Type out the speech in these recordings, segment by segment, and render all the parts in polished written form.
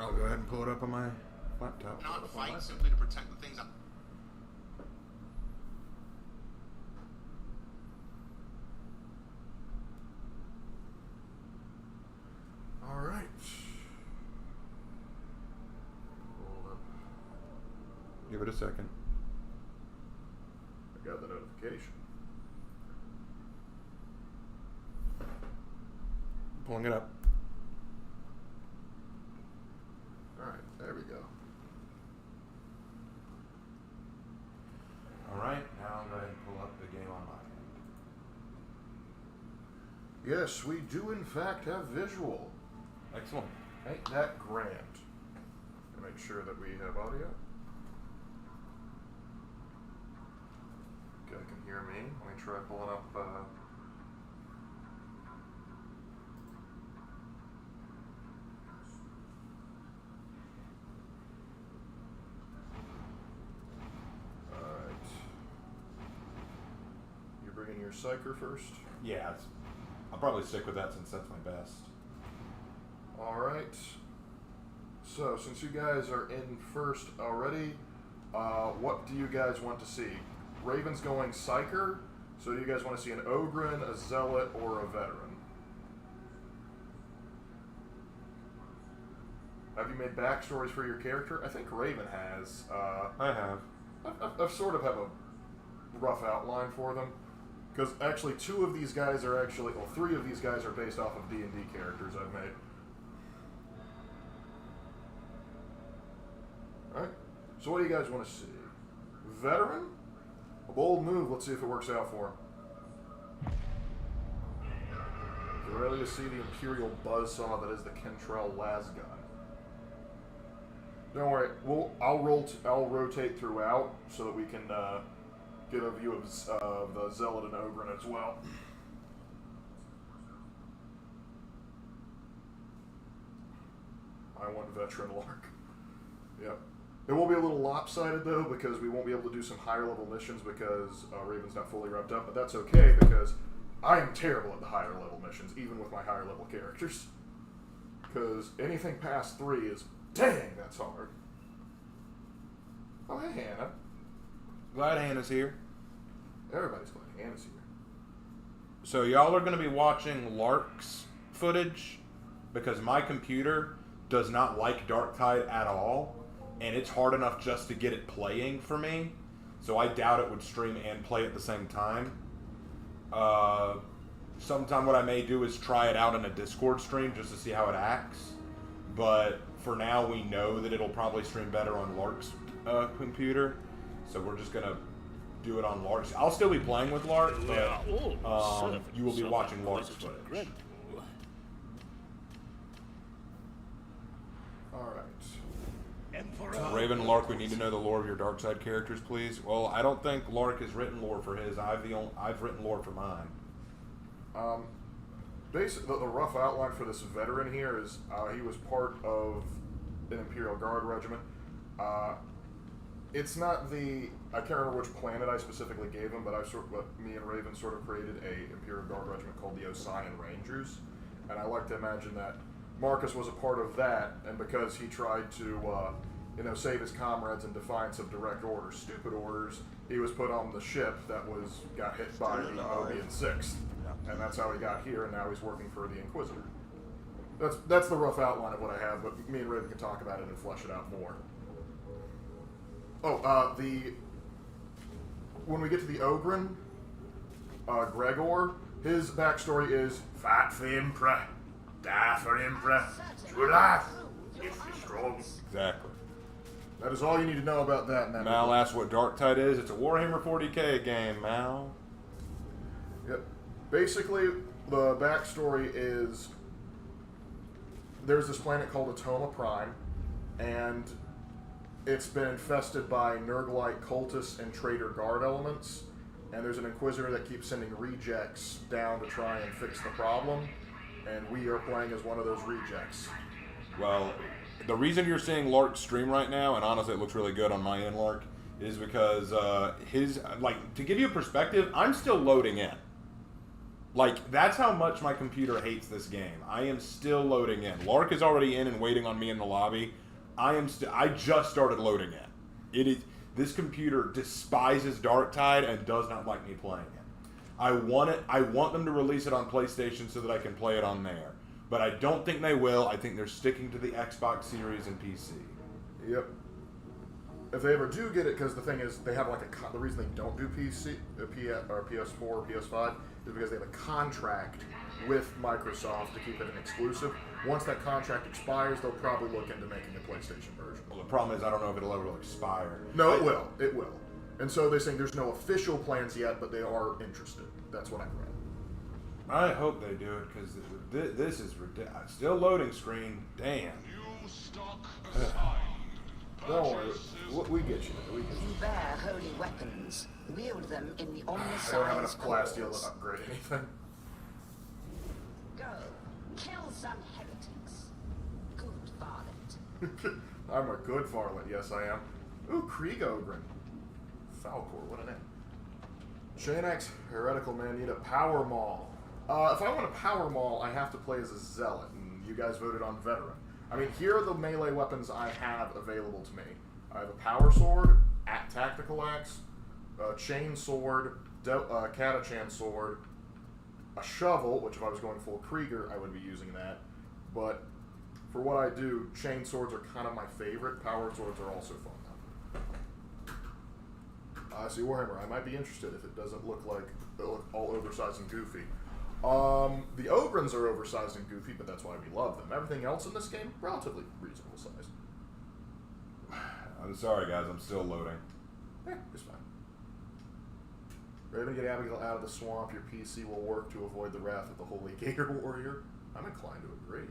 I'll go ahead and pull it up on my laptop. Not fight simply to protect the things. All right. Hold up. Give it a second. I got the notification. Pulling it up. All right, there we go. All right, now I'll go ahead and pull up the game on my end. Yes, we do in fact have visual. Excellent. Ain't that grand? Make sure that we have audio. Okay, I can hear me. Let me try pulling up. Alright. You're bringing your Psyker first? Yeah, I'll probably stick with that since that's my best. Alright. So, since you guys are in first already, what do you guys want to see? Raven's going Psyker, so do you guys want to see an Ogren, a Zealot, or a Veteran? Have you made backstories for your character? I think Raven has. I have. I've sort of have a rough outline for them. Because actually two of these guys are actually, well, three of these guys are based off of D&D characters I've made. Alright, so what do you guys want to see? Veteran? A bold move, let's see if it works out for him. You're ready to see the Imperial Buzzsaw that is the Kentrell Lasgun. Don't worry, I'll rotate throughout so that we can get a view of the Zealot and Ogren as well. I want Veteran Lark. Yep. It will be a little lopsided though because we won't be able to do some higher level missions because Raven's not fully revved up, but that's okay because I am terrible at the higher level missions, even with my higher level characters. Because anything past 3 is, dang, that's hard. Oh, hey, Hannah. Glad Hannah's here. Everybody's glad Hannah's here. So y'all are going to be watching Lark's footage because my computer does not like Darktide at all, and it's hard enough just to get it playing for me, so I doubt it would stream and play at the same time. Sometime what I may do is try it out in a Discord stream just to see how it acts, but for now we know that it'll probably stream better on Lark's computer, so we're just going to do it on Lark's. I'll still be playing with Lark, but you will be watching Lark's footage. Alright. Raven and Lark, we need to know the lore of your dark side characters, please. Well, I don't think Lark has written lore for his. I've written lore for mine. Basically, the rough outline for this veteran here is he was part of an Imperial Guard regiment. It's not the, I can't remember which planet I specifically gave him, but me and Raven sort of created a Imperial Guard regiment called the Osinian Rangers, and I like to imagine that Marcus was a part of that, and because he tried to, save his comrades in defiance of direct orders, stupid orders, he was put on the ship that got hit by the Obian 6th, and that's how he got here, and now he's working for the Inquisitor. That's the rough outline of what I have, but me and Raven can talk about it and flesh it out more. Oh, when we get to the Ogren, Gregor, his backstory is fight for Emperor, die for Emperor, true life, if you're strong. Exactly. That is all you need to know about that. Mal asked what Darktide is. It's a Warhammer 40k game, Mal. Yep. Basically, the backstory is there's this planet called Atoma Prime, and it's been infested by Nurglite cultists and traitor guard elements, and there's an Inquisitor that keeps sending rejects down to try and fix the problem, and we are playing as one of those rejects. Well, the reason you're seeing Lark stream right now, and honestly it looks really good on my end, Lark, is because to give you a perspective, I'm still loading in. Like, that's how much my computer hates this game. I am still loading in. Lark is already in and waiting on me in the lobby. I just started loading in. This computer despises Darktide and does not like me playing it. I want them to release it on PlayStation so that I can play it on there. But I don't think they will. I think they're sticking to the Xbox Series and PC. Yep. If they ever do get it, because the thing is, they have like the reason they don't do PC or PS4 or PS5 is because they have a contract with Microsoft to keep it an exclusive. Once that contract expires, they'll probably look into making a PlayStation version. Well, the problem is I don't know if it'll ever expire. No, it will. It will. And so they're saying there's no official plans yet, but they are interested. That's what I read. I hope they do it, because this is ridiculous. Still loading screen. Damn. New stock assigned. Don't worry. We get you. We get You you. bear holy weapons. Wield them in the I don't have omniscience enough glass steel cause. to upgrade anything. Go. Kill some heretics. Good varlet. I'm a good varlet. Yes, I am. Ooh, Krieg Ogren. Falcor, what a name. Shanax, heretical man, need a power maul. If I want a power maul, I have to play as a zealot, and you guys voted on veteran. I mean, here are the melee weapons I have available to me. I have a power sword, tactical axe, a chain sword, Catachan sword, a shovel, which if I was going full Krieger, I would be using that. But for what I do, chain swords are kind of my favorite. Power swords are also fun. I see Warhammer. I might be interested if it doesn't look like they look all oversized and goofy. The Ogrins are oversized and goofy, but that's why we love them. Everything else in this game, relatively reasonable size. I'm sorry, guys. I'm still loading. It's fine. Raven, get Abigail out of the swamp. Your PC will work to avoid the wrath of the Holy Gator Warrior. I'm inclined to agree.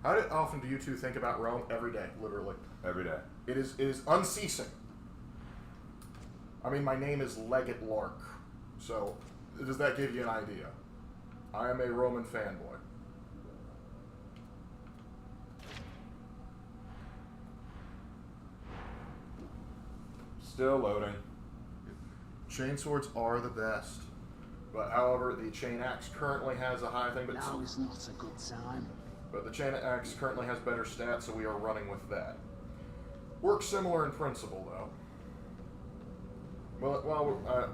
How often do you two think about Rome? Every day, literally. Every day. It is unceasing. I mean, my name is Legate Lark, so does that give you an idea? I am a Roman fanboy. Still loading. Chain swords are the best, but however, the chain axe currently has a high thing. But Now is not a good time. But the chain axe currently has better stats, so we are running with that. Works similar in principle, though. Well,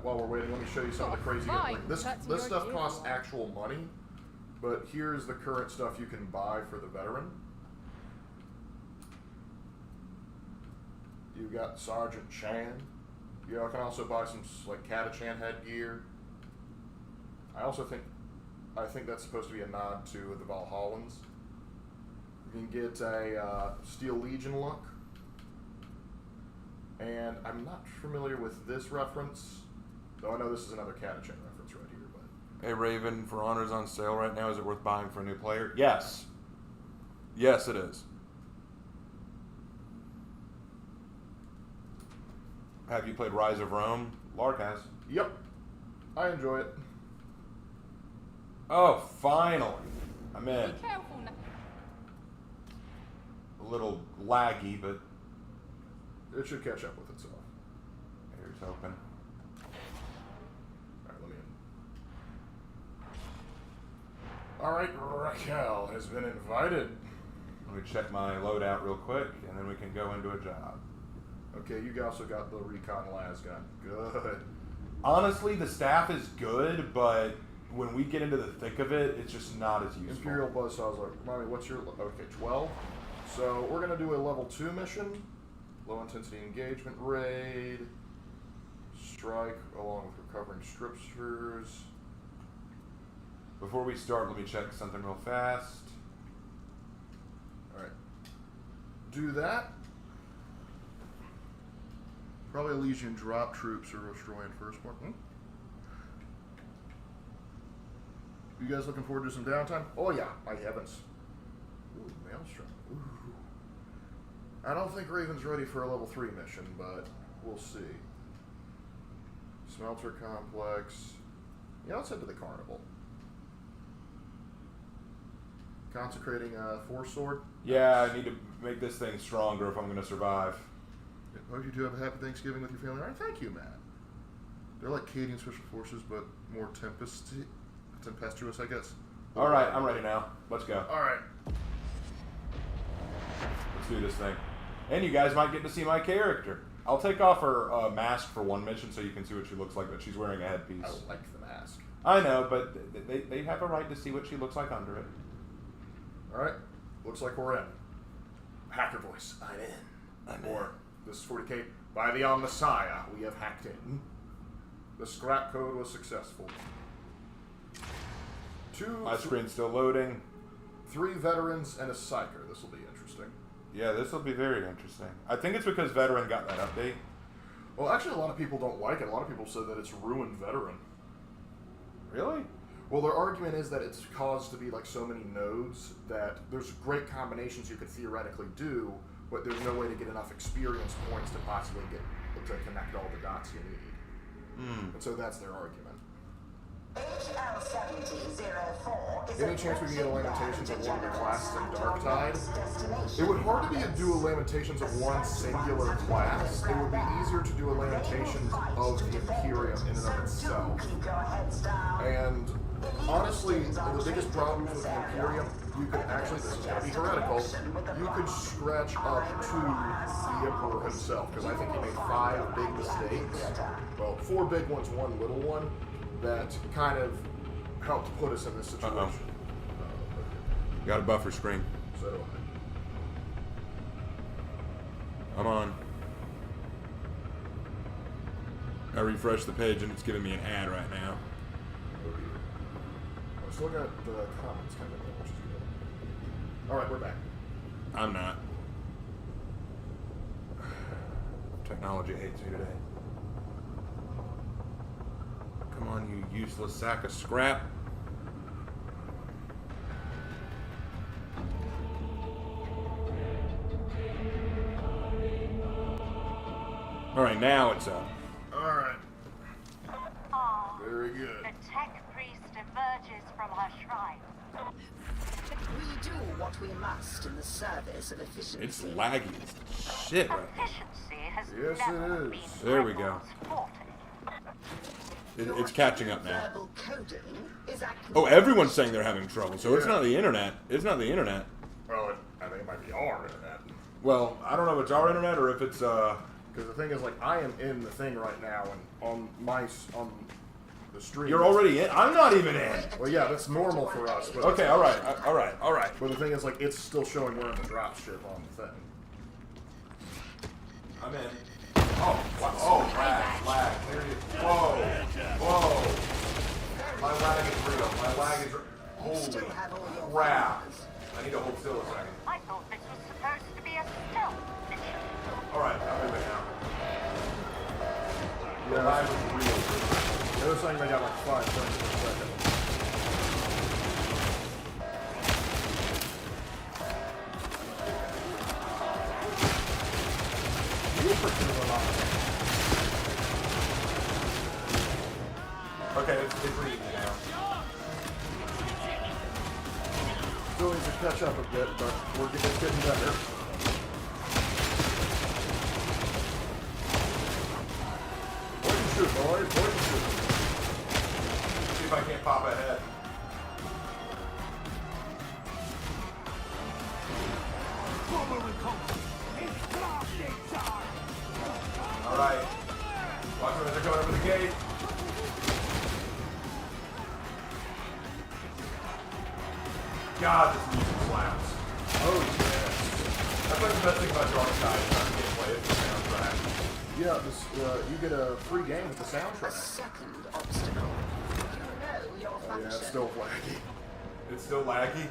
while we're waiting, let me show you some of the crazy. Fine, This that's this your stuff deal. costs actual money, but here's the current stuff you can buy for the veteran. You've got Sergeant Chan. You can also buy some like Catachan headgear. I think that's supposed to be a nod to the Valhallans. You can get a Steel Legion look. And I'm not familiar with this reference, though I know this is another Catachan reference right here. But Hey, Raven, For Honor's on sale right now. Is it worth buying for a new player? Yes. Yes, it is. Have you played Rise of Rome? Lark has. yep, I enjoy it. Oh, finally. I'm in. Be careful now. A little laggy, but It should catch up with itself. here's hoping. All right, let me in. All right, Raquel has been invited. Let me check my loadout real quick, and then we can go into a job. Okay, you also got the Recon Las gun. Good. Honestly, the staff is good, but when we get into the thick of it, it's just not as useful. Imperial Buzzsaws. Like, Mommy, what's your... Okay, 12. So we're going to do a level 2 mission. Low intensity engagement raid. Strike along with recovering stripsters. Before we start, let me check something real fast. Alright. Do that. Probably Elysian drop troops are destroying firstborn. You guys looking forward to some downtime? Oh yeah, my heavens. Ooh, Maelstrom. Ooh. I don't think Raven's ready for a level 3 mission, but we'll see. Smelter complex. Yeah, let's head to the carnival. Consecrating a force sword. Yeah, I need to make this thing stronger if I'm going to survive. Hope you do have a happy Thanksgiving with your family. All right, thank you, Matt. They're like Canadian Special Forces, but more tempestuous, I guess. All right, I'm ready now. Let's go. All right. Let's do this thing. And you guys might get to see my character. I'll take off her mask for one mission so you can see what she looks like, but she's wearing a headpiece. I like the mask. I know, but they have a right to see what she looks like under it. All right. Looks like we're in. Hacker voice. I'm in. Or this is 40K. By the Messiah, we have hacked in. The scrap code was successful. My screen's still loading. 3 veterans and a psyker. This will be interesting. Yeah, this will be very interesting. I think it's because Veteran got that update. Well, actually, a lot of people don't like it. A lot of people said that it's ruined Veteran. Really? Well, their argument is that it's caused to be like so many nodes that there's great combinations you could theoretically do, but there's no way to get enough experience points to possibly get to connect all the dots you need. And so that's their argument. Any chance we can get a Lamentations of one of the classes in Darktide? It would hardly be to do a Lamentations of one singular class. It would be easier to do a Lamentations of the Imperium in and of itself. And honestly, the biggest problems with the Imperium, you could actually, this is going to be heretical, you could scratch up to the Emperor himself, because I think he made 5 big mistakes. Well, 4 big ones, 1 little one, that kind of helped put us in this situation. Got a buffer screen. So do I'm on. I refreshed the page and it's giving me an ad right now. I still got the comments coming in, which is good. Alright, we're back. I'm not. Technology hates me today. Come on, you useless sack of scrap. Alright, now it's up. Alright. Very good. The tech priest emerges from her shrine. We do what we must in the service of efficiency. It's laggy as shit right now. Efficiency has Yes, never it been is. There we go. Rebels' forte. It's catching up now. Verbal coding is Oh, everyone's saying they're having trouble, so it's not the internet. It's not the internet. Well, I think it might be our internet. Well, I don't know if it's our internet or if it's, Because the thing is, like, I am in the thing right now, and on the stream. You're already in? I'm not even in. Well, yeah, that's normal for us. But Okay, alright, alright. But the thing is, like, it's still showing we're in the dropship on the thing. I'm in. Oh, wow. Oh, lag. There it is. Whoa. My lag is real. Holy crap. I need to hold still a second. I thought this was supposed to be a stealth mission. Alright, I'm in right now. The Yeah, lag was real. they were saying they got like 5 frames per second. Okay, it's reading now. Still needs to catch up a bit, but it's getting better. Point and shoot, boys. Point and shoot. See if I can't pop ahead. Alright. Watch them as they're coming over the gate. God, this music slaps. Oh, yeah. That's like the best thing about Darktide is not the gameplay, it's the soundtrack. Yeah, this, you get a free game with the a soundtrack. second obstacle. You know your Oh, function. yeah, it's still laggy. It's still laggy?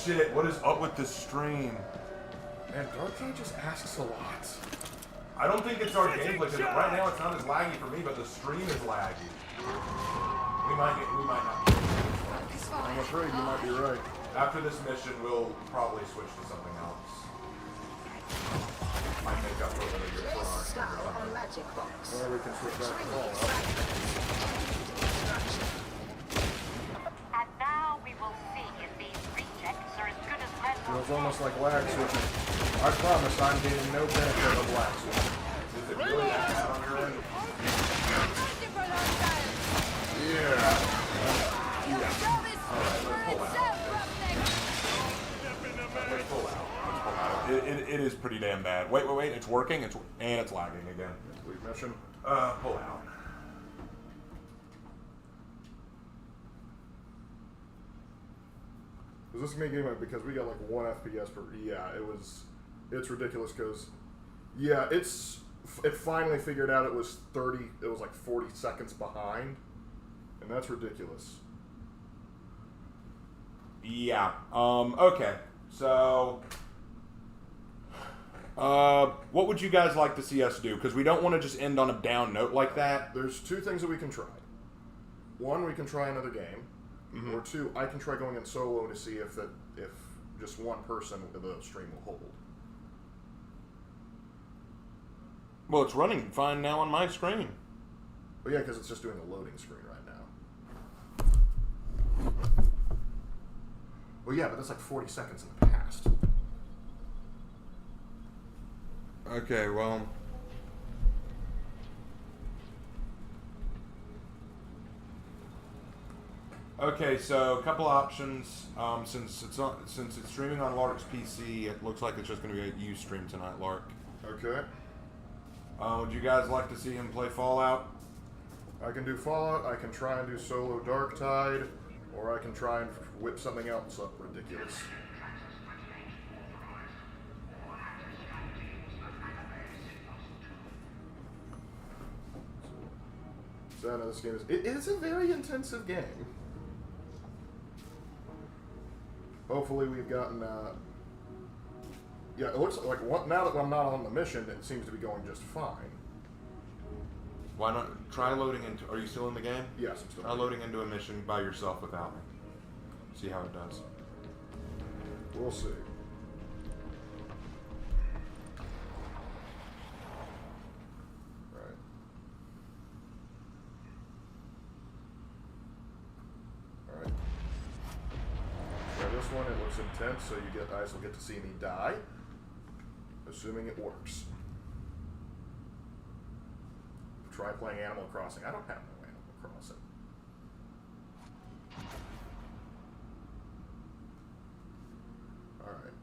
Shit, what is up with this stream? Man, Darktide just asks a lot. I don't think it's our gameplay, because right now it's not as laggy for me, but the stream is laggy. We might not get it. I'm afraid you might be right. After this mission, we'll probably switch to something else. Might make up for a little bit for our Style on magic box. Or we can switch back to all up. And now we will see if these rejects are as good as Feels almost like lag switching. I promise I'm getting no benefit of lag switching. Is it really that bad on your end? Yeah. You It is pretty damn bad. Wait, it's working. And it's lagging again. Complete mission. Pull out. Was this me game because we got like 1 FPS per? Yeah, it's ridiculous because, yeah, it finally figured out it was 30. It was like 40 seconds behind, and that's ridiculous. Yeah. Okay. So, what would you guys like to see us do? Because we don't want to just end on a down note like that. There's 2 things that we can try. 1, we can try another game, or 2, I can try going in solo to see if just one person the stream will hold. Well, it's running fine now on my screen. But yeah, because it's just doing a loading screen right now. Well, yeah, but that's like 40 seconds in the past. Okay, well. Okay, so a couple options. Since it's streaming on Lark's PC, it looks like it's just going to be a Ustream tonight, Lark. Okay. Would you guys like to see him play Fallout? I can do Fallout, I can try and do solo Darktide, or I can try and whip something else up ridiculous. So I know this game it is a very intensive game. Hopefully we've gotten, yeah, it looks like now that I'm not on the mission, it seems to be going just fine. Why not try loading into? Are you still in the game? Yes, I'm still. Try loading into a mission by yourself without me. See how it does. We'll see. Right. All right. Try this one. It looks intense, so you guys will get to see me die, assuming it works. Try playing Animal Crossing. I don't have no Animal Crossing. Alright.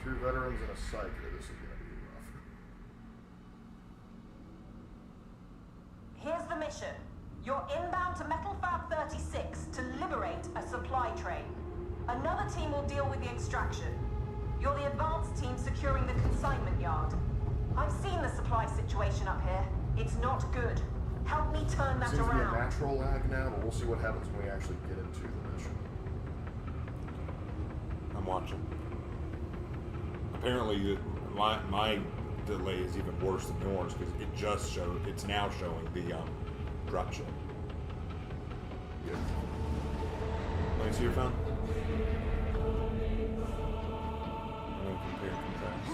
Two veterans and a psyker. This is going to be rough. Here's the mission. You're inbound to Metal Fab 36 to liberate a supply train. Another team will deal with the extraction. You're the advanced team securing the consignment yard. I've seen the supply situation up here. It's not good. Help me turn that Seems to be a around. natural lag now, but we'll see what happens when we actually get into the mission. I'm watching. Apparently, my delay is even worse than yours because it just showed. It's now showing the drop ship. Yeah. Let me see your phone. Compare and contrast.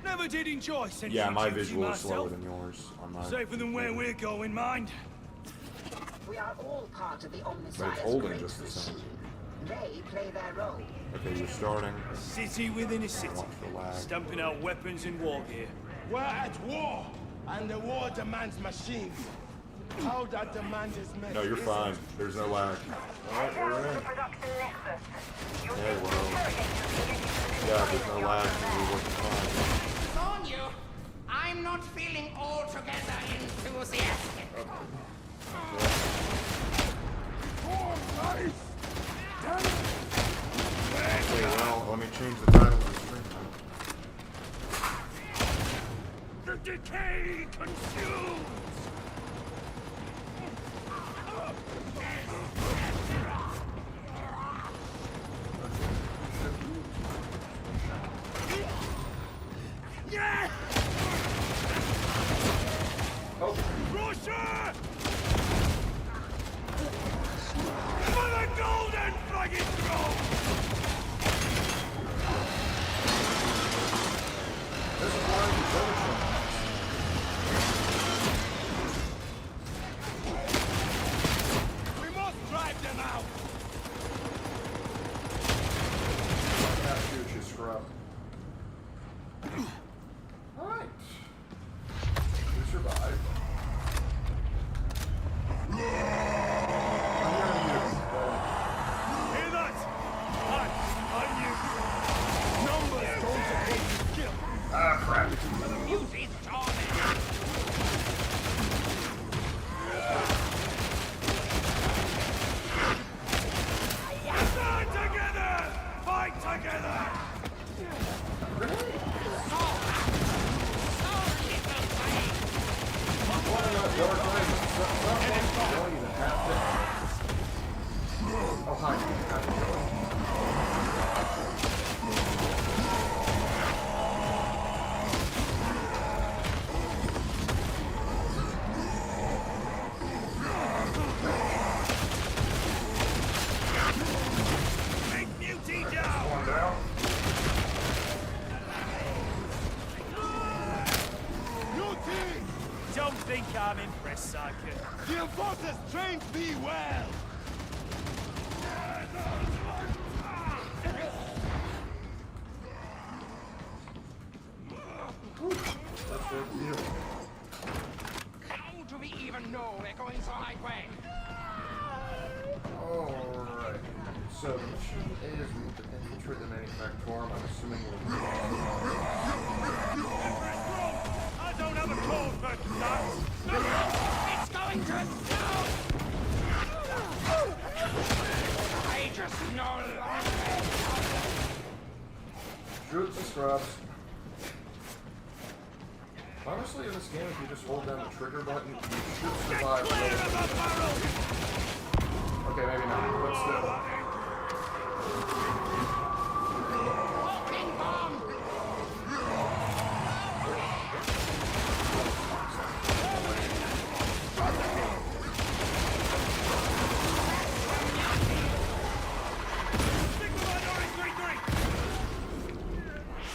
Never did enjoy sentient Yeah, my duty visual is slower myself. than yours on my. Safer than where we're going, mind. We are all part of the But it's Omnissiah's holding great just the same. machine. They play their role. Okay, you're starting. City within a city. Watch the lag. Stamping out weapons and war gear. We're at war, and the war demands machines. How that demand is met. No, you're fine. There's no lag. Alright, we're in. Yeah, well. Yeah, there's no lag. We're working fine. Warn you, I'm not feeling altogether enthusiastic. Okay, well, let me change the title of the stream. The decay consumes! Yeah! Oh. Russia! For the golden flagging throne! This is why we go We must drive them out! shoot you, scrub. Alright. We survived. Don't even have to. Oh, hi. How's it going? Don't think I'm impressed, Psychic. The enforcers trained me well. How do we even know we're going so high way? Alright. So the machine is we need to infiltrate the manufactorum. I'm assuming we'll I don't have a call for that. It's going to explode! I just no longer. shoot the scrubs. Honestly, in this game, if you just hold down the trigger button, you should survive. Okay, maybe not, but still. Walking bomb!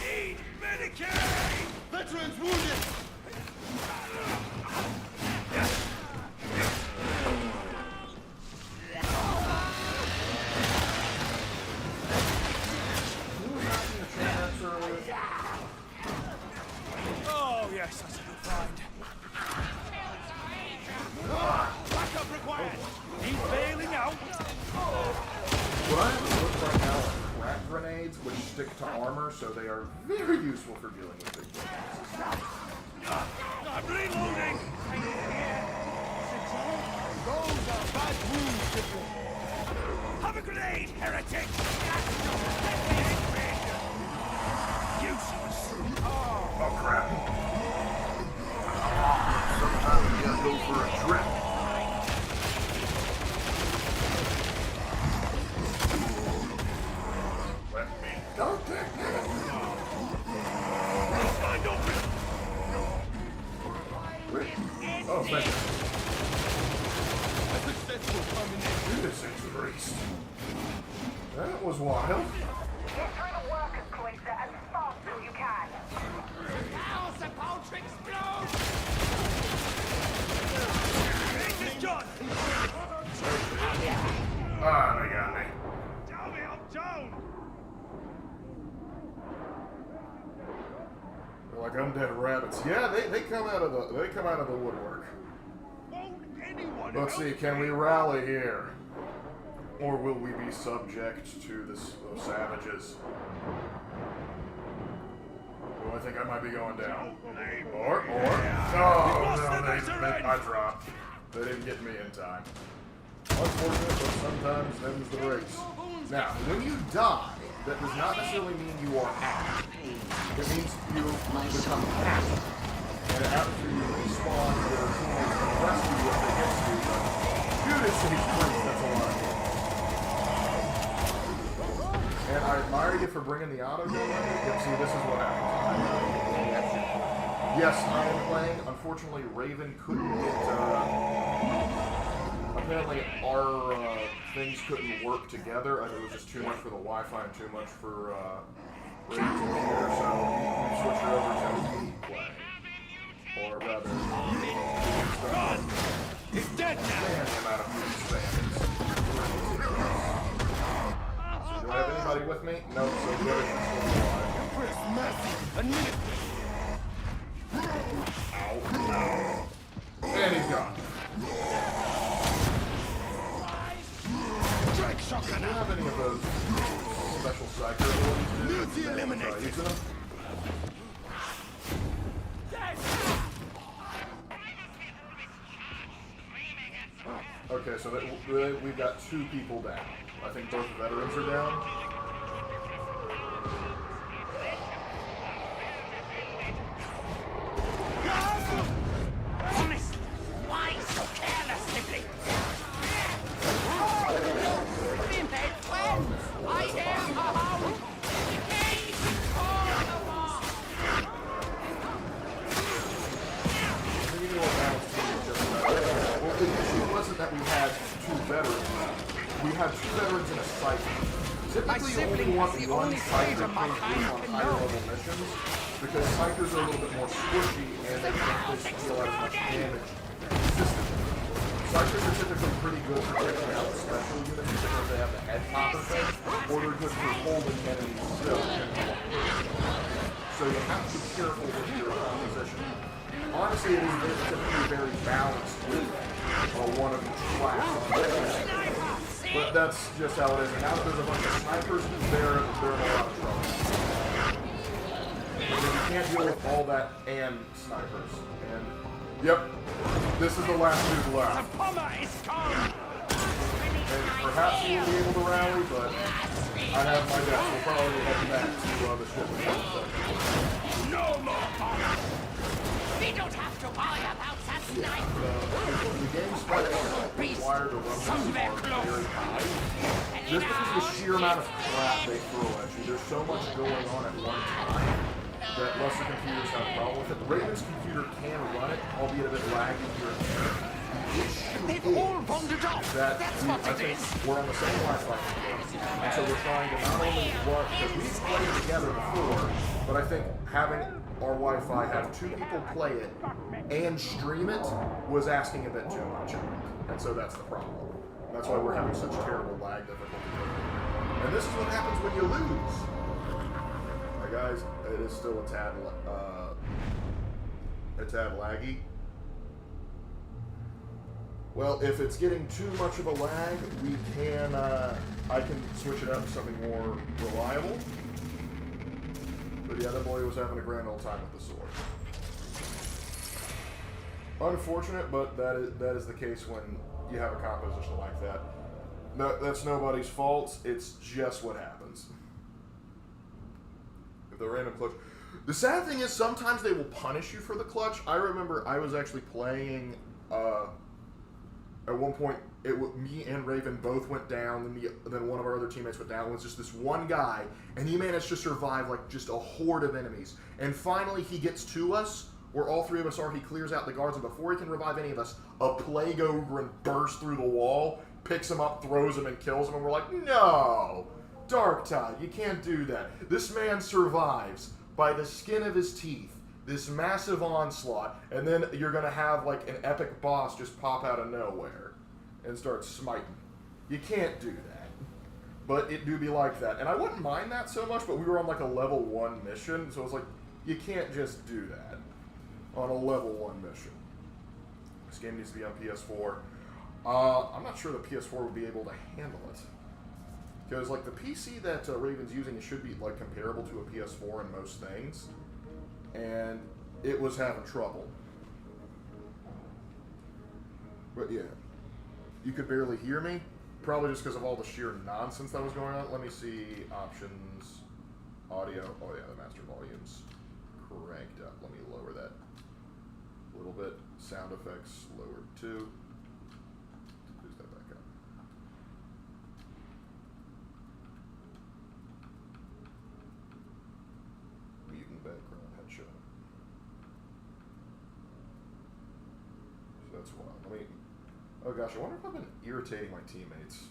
Need Medicaid! Veterans wounded. Oh, yes, that's a good find. Backup required. He's bailing out. What I have looked right now are crack grenades, which stick to armor, so they are very useful for dealing with big weapons. I'm reloading. Those are bad wounds, General. Have a grenade, heretic. Useless. Oh crap. Sometimes you gotta go for a trip. Let me go take it. Wait. Oh, thank you. A successful termination. Judas is priest. That was wild. Get through the workers' cloister as fast as you can. Now the poultry explodes! This is John. Ah, they got me. Tell me I'm down. They're like undead rabbits. Yeah, they come out of the woodwork. Won't anyone Let's see, can we rally here? Or will we be subject to those savages? Oh, I think I might be going down. Or, oh, no, I dropped. They didn't get me in time. Unfortunate, but sometimes them's the race. Now, when you die, that does not necessarily mean you are out. It means you become passive. And after you respawn, your teammates can rescue you if they get to you, but Judas is free, that's a lot. And I admire you for bringing the auto gun in. Yep, see, this is what happens. Yes, I am playing. Unfortunately, Raven couldn't get, apparently our things couldn't work together. It was just too much for the Wi-Fi and too much for Raven's computer, so we switched it over to me play. Or rather, He's dead now. man, the amount of movies fans. So do I have anybody with me? No, so good. Empress Mercy. Administer. Ow. And he's gone. Strike shotgun. Do you have any of those special psycho abilities? Multi eliminated. Using them? Okay, so we've got 2 people down. I think both veterans are down. Honestly, why we had 2 veterans. We had 2 veterans in a cycle. Typically, you only want one cycle per group on higher level missions, because psychers are a little bit more squishy and they don't deal as much damage consistently. Psychers are typically pretty good for taking out the special units because they have the head popper thing, or they're good for holding enemies still. So you have to be careful with your composition. Honestly, it is typically very balanced with one of each class. But that's just how it is. And now that there's a bunch of snipers, they're in a lot of trouble. Because you can't deal with all that and snipers. And, yep, this is the last dude left. And perhaps we'll be able to rally, but I have my doubts. We'll probably head back to the ship. No more bomber! We don't have to worry about that sniper! The game specs require the runs are very high. Just because of the sheer amount of crap they throw at you, there's so much going on at one time that lesser computers have a problem with it. Raven's computer can run it, albeit a bit laggy here and there. They've all wandered off. That's what it is. We're on the same Wi-Fi network, and so we're trying to not only work, because we've played together before, but I think having our Wi-Fi have 2 people play it and stream it was asking a bit too much of it. And so that's the problem. That's why we're having such terrible lag difficulty. And this is what happens when you lose. Alright guys, it is still a tad laggy. Well, if it's getting too much of a lag, we can, I can switch it up to something more reliable. But yeah, that boy was having a grand old time with the sword. Unfortunate, but that is the case when you have a composition like that. No, that's nobody's fault. It's just what happens. If the random clutch... The sad thing is sometimes they will punish you for the clutch. I remember I was actually playing... at one point, me and Raven both went down, then one of our other teammates went down. It was just this one guy, and he managed to survive like just a horde of enemies. And finally, he gets to us, where all 3 of us are. He clears out the guards, and before he can revive any of us, a plague ogre bursts through the wall, picks him up, throws him, and kills him. And we're like, no! Dark Tide, you can't do that. This man survives by the skin of his teeth. This massive onslaught, and then you're going to have like an epic boss just pop out of nowhere and start smiting. You can't do that. But it do be like that. And I wouldn't mind that so much, but we were on like a level 1 mission, so it's like, you can't just do that on a level 1 mission. This game needs to be on PS4. I'm not sure the PS4 would be able to handle it. Because like the PC that Raven's using, it should be like comparable to a PS4 in most things. And it was having trouble. But yeah, you could barely hear me, probably just because of all the sheer nonsense that was going on. Let me see, options, audio, oh yeah, the master volume's cranked up. Let me lower that a little bit. Sound effects lowered too. Boost that back up. Mutant background headshot. So that's wild. Let me. Oh gosh, I wonder if I've been irritating my teammates.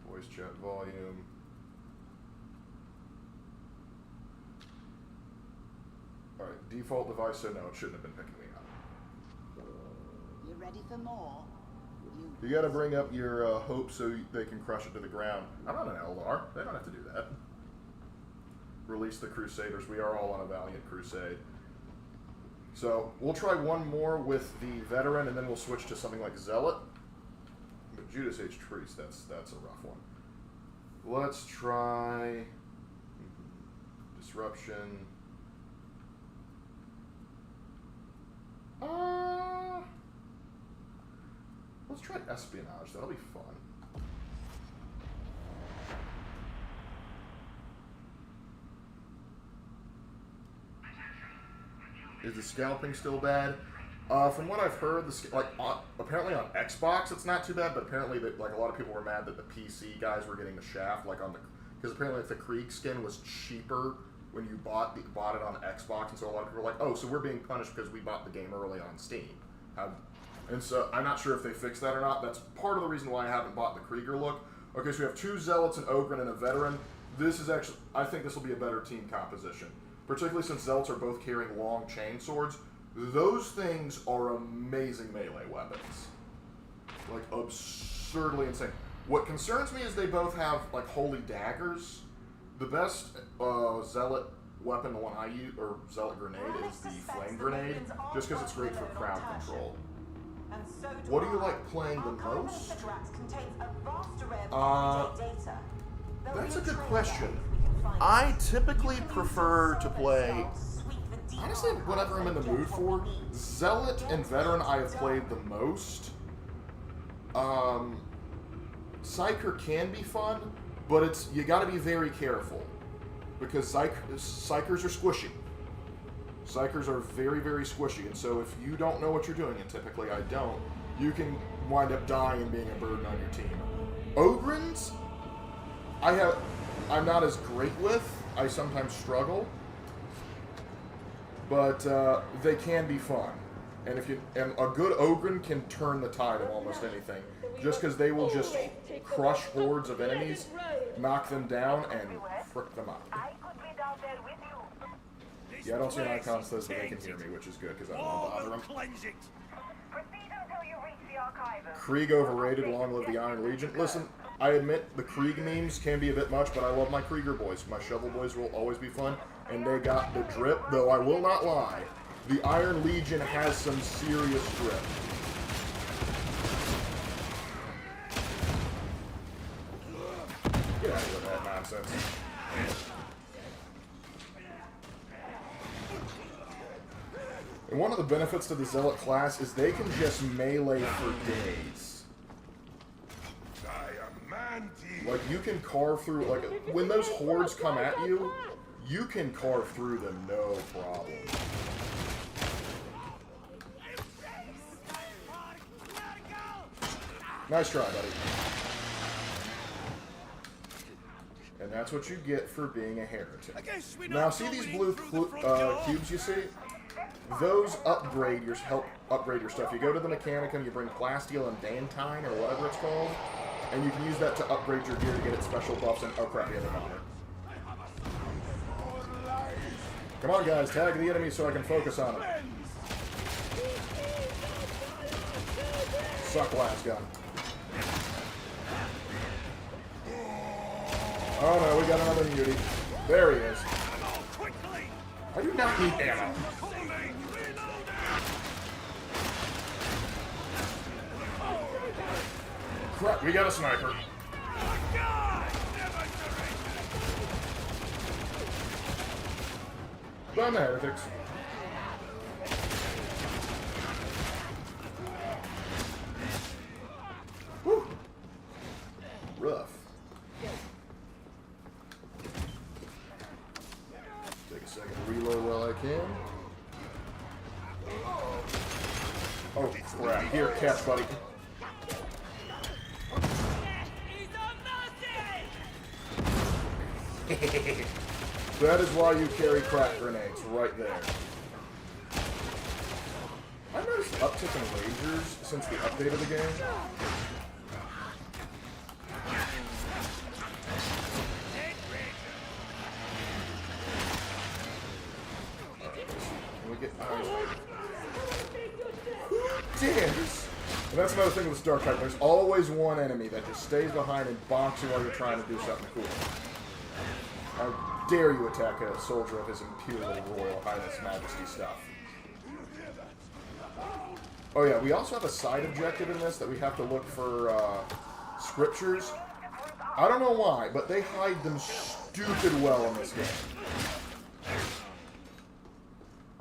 Voice chat volume. Alright, default device, so no, it shouldn't have been picking me up. You ready for more? You gotta bring up your hope so they can crush it to the ground. I'm not an Eldar. They don't have to do that. Release the Crusaders. We are all on a valiant crusade. So, we'll try one more with the Veteran, and then we'll switch to something like Zealot. But Judas H. Priest, that's a rough one. Let's try... Disruption. Let's try Espionage. That'll be fun. Is the scalping still bad? From what I've heard, apparently on Xbox it's not too bad, but apparently like a lot of people were mad that the PC guys were getting the shaft, like on the, because apparently like, the Krieg skin was cheaper when you bought it on Xbox, and so a lot of people were like, oh, so we're being punished because we bought the game early on Steam. And so I'm not sure if they fixed that or not. That's part of the reason why I haven't bought the Krieger look. Okay, so we have 2 Zealots, an Ogren, and a Veteran. This is actually, I think this will be a better team composition. Particularly since Zealots are both carrying long chain swords. Those things are amazing melee weapons. Like, absurdly insane. What concerns me is they both have, like, holy daggers. The best Zealot weapon, the one I use, or Zealot grenade, is the flame grenade, just because it's great for crowd control. What do you like playing the most? That's a good question. I typically prefer to play, honestly, whatever I'm in the mood for. Zealot and Veteran I have played the most. Psyker can be fun, but you got to be very careful because Psykers are squishy. Psykers are very, very squishy, and so if you don't know what you're doing, and typically I don't, you can wind up dying and being a burden on your team. Ogrins, I'm not as great with. I sometimes struggle, but they can be fun. And a good Ogren can turn the tide of almost anything, just because they will just crush hordes of enemies, knock them down, and frick them up. Yeah, I don't see an icon that says that they can hear me, which is good, because I don't want to bother them. Krieg overrated, long live the Iron Legion. Listen, I admit the Krieg memes can be a bit much, but I love my Krieger boys. My Shovel boys will always be fun, and they got the drip, though I will not lie. The Iron Legion has some serious drip. Get out of here with that nonsense. And one of the benefits to the Zealot class is they can just melee for days. Like, you can carve through, like, when those hordes come at you, you can carve through them no problem. Nice try, buddy. And that's what you get for being a heretic. Now, see these blue cubes you see? Those help upgrade your stuff. You go to the Mechanicum, you bring Plasteel and Dantine, or whatever it's called, and you can use that to upgrade your gear to get its special buffs and... Oh crap, the other honor. Come on guys, tag the enemy so I can focus on him. Suck last gun. Oh no, we got another immunity. There he is. I do not need ammo. Crap, we got a sniper. Burn the heretics. Whew. Rough. Take a second to reload while I can. Oh crap, here, catch buddy. That is why you carry crack grenades, right there. I noticed an uptick in Rangers since the update of the game. Can we get... Who dares? And that's another thing with this Dark Type. There's always one enemy that just stays behind and bonks you while you're trying to do something cool. How dare you attack a soldier of his Imperial Royal Highness Majesty stuff. Oh yeah, we also have a side objective in this that we have to look for scriptures. I don't know why, but they hide them stupid well in this game.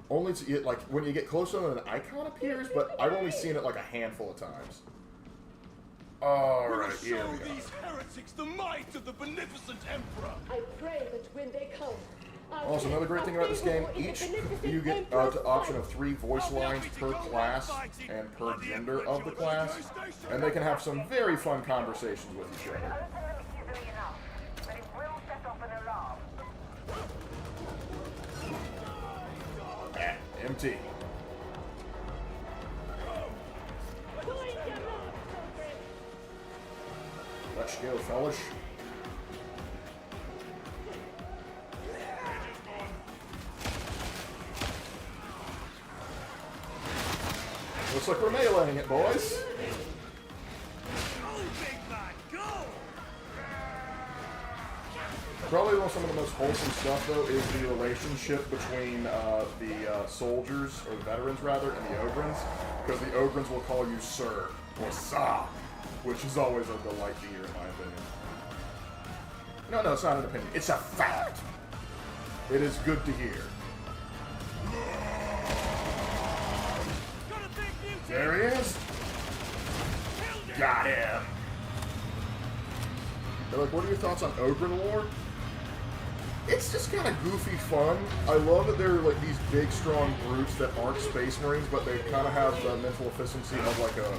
Only to, like, when you get closer than an icon appears, but I've only seen it like a handful of times. Alright, here we go. These heretics the might of the beneficent emperor. I pray that when they come. Also, another great thing about this game, you get the option of 3 voice lines per class and per gender of the class, and they can have some very fun conversations with each other. tea. Let's go, fellas. Looks like we're meleeing it, boys. Probably some of the most wholesome stuff, though, is the relationship between the soldiers, or the veterans, rather, and the Ogrins. Because the Ogrins will call you Sir, or Sa, which is always a delight to hear, in my opinion. No, it's not an opinion. It's a fact. It is good to hear. There he is. Got him. They're like, what are your thoughts on Ogren War? It's just kind of goofy fun. I love that they're like these big, strong brutes that aren't Space Marines, but they kind of have the mental efficiency of like a...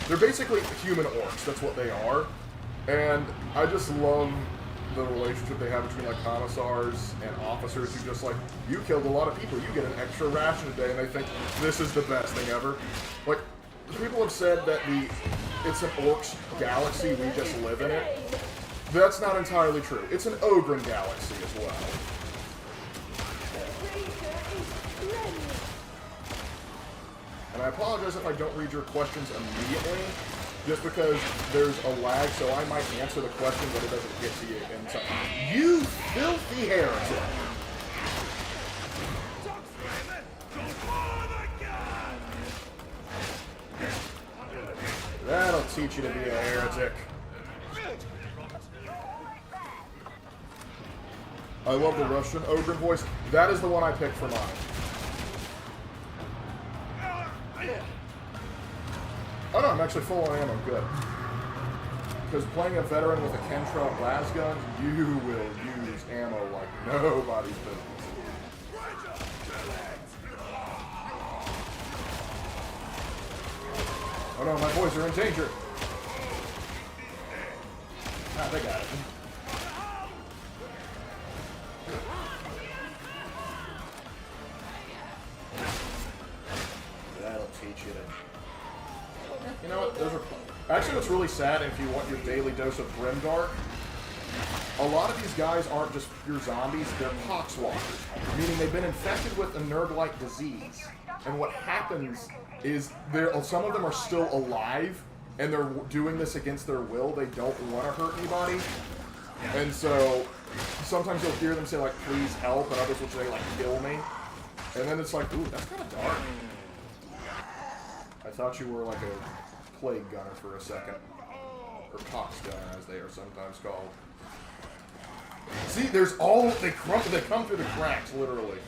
They're basically human orcs. That's what they are. And I just love the relationship they have between like commissars and officers who just like, you killed a lot of people, you get an extra ration a day, and they think this is the best thing ever. Like, people have said that it's an orcs galaxy, we just live in it. That's not entirely true. It's an Ogren galaxy as well. And I apologize if I don't read your questions immediately, just because there's a lag, so I might answer the question, but it doesn't get to you in time. You filthy heretic! That'll teach you to be a heretic. I love the Russian Ogren voice. That is the one I picked for mine. Oh no, I'm actually full on ammo. Good. Because playing a veteran with a Kentrell blast gun, you will use ammo like nobody's business. Oh no, my boys are in danger. Ah, they got it. That'll teach you to... You know what? Those are... Actually, what's really sad, if you want your daily dose of Grimdark, a lot of these guys aren't just pure zombies, they're poxwalkers, meaning they've been infected with a nerve-like disease. And what happens is some of them are still alive, and they're doing this against their will. They don't want to hurt anybody. And so, sometimes you'll hear them say, like, please help, and others will say, like, kill me. And then it's like, ooh, that's kind of dark. I thought you were like a plague gunner for a second. Or pox gunner, as they are sometimes called. See, they come through the cracks, literally.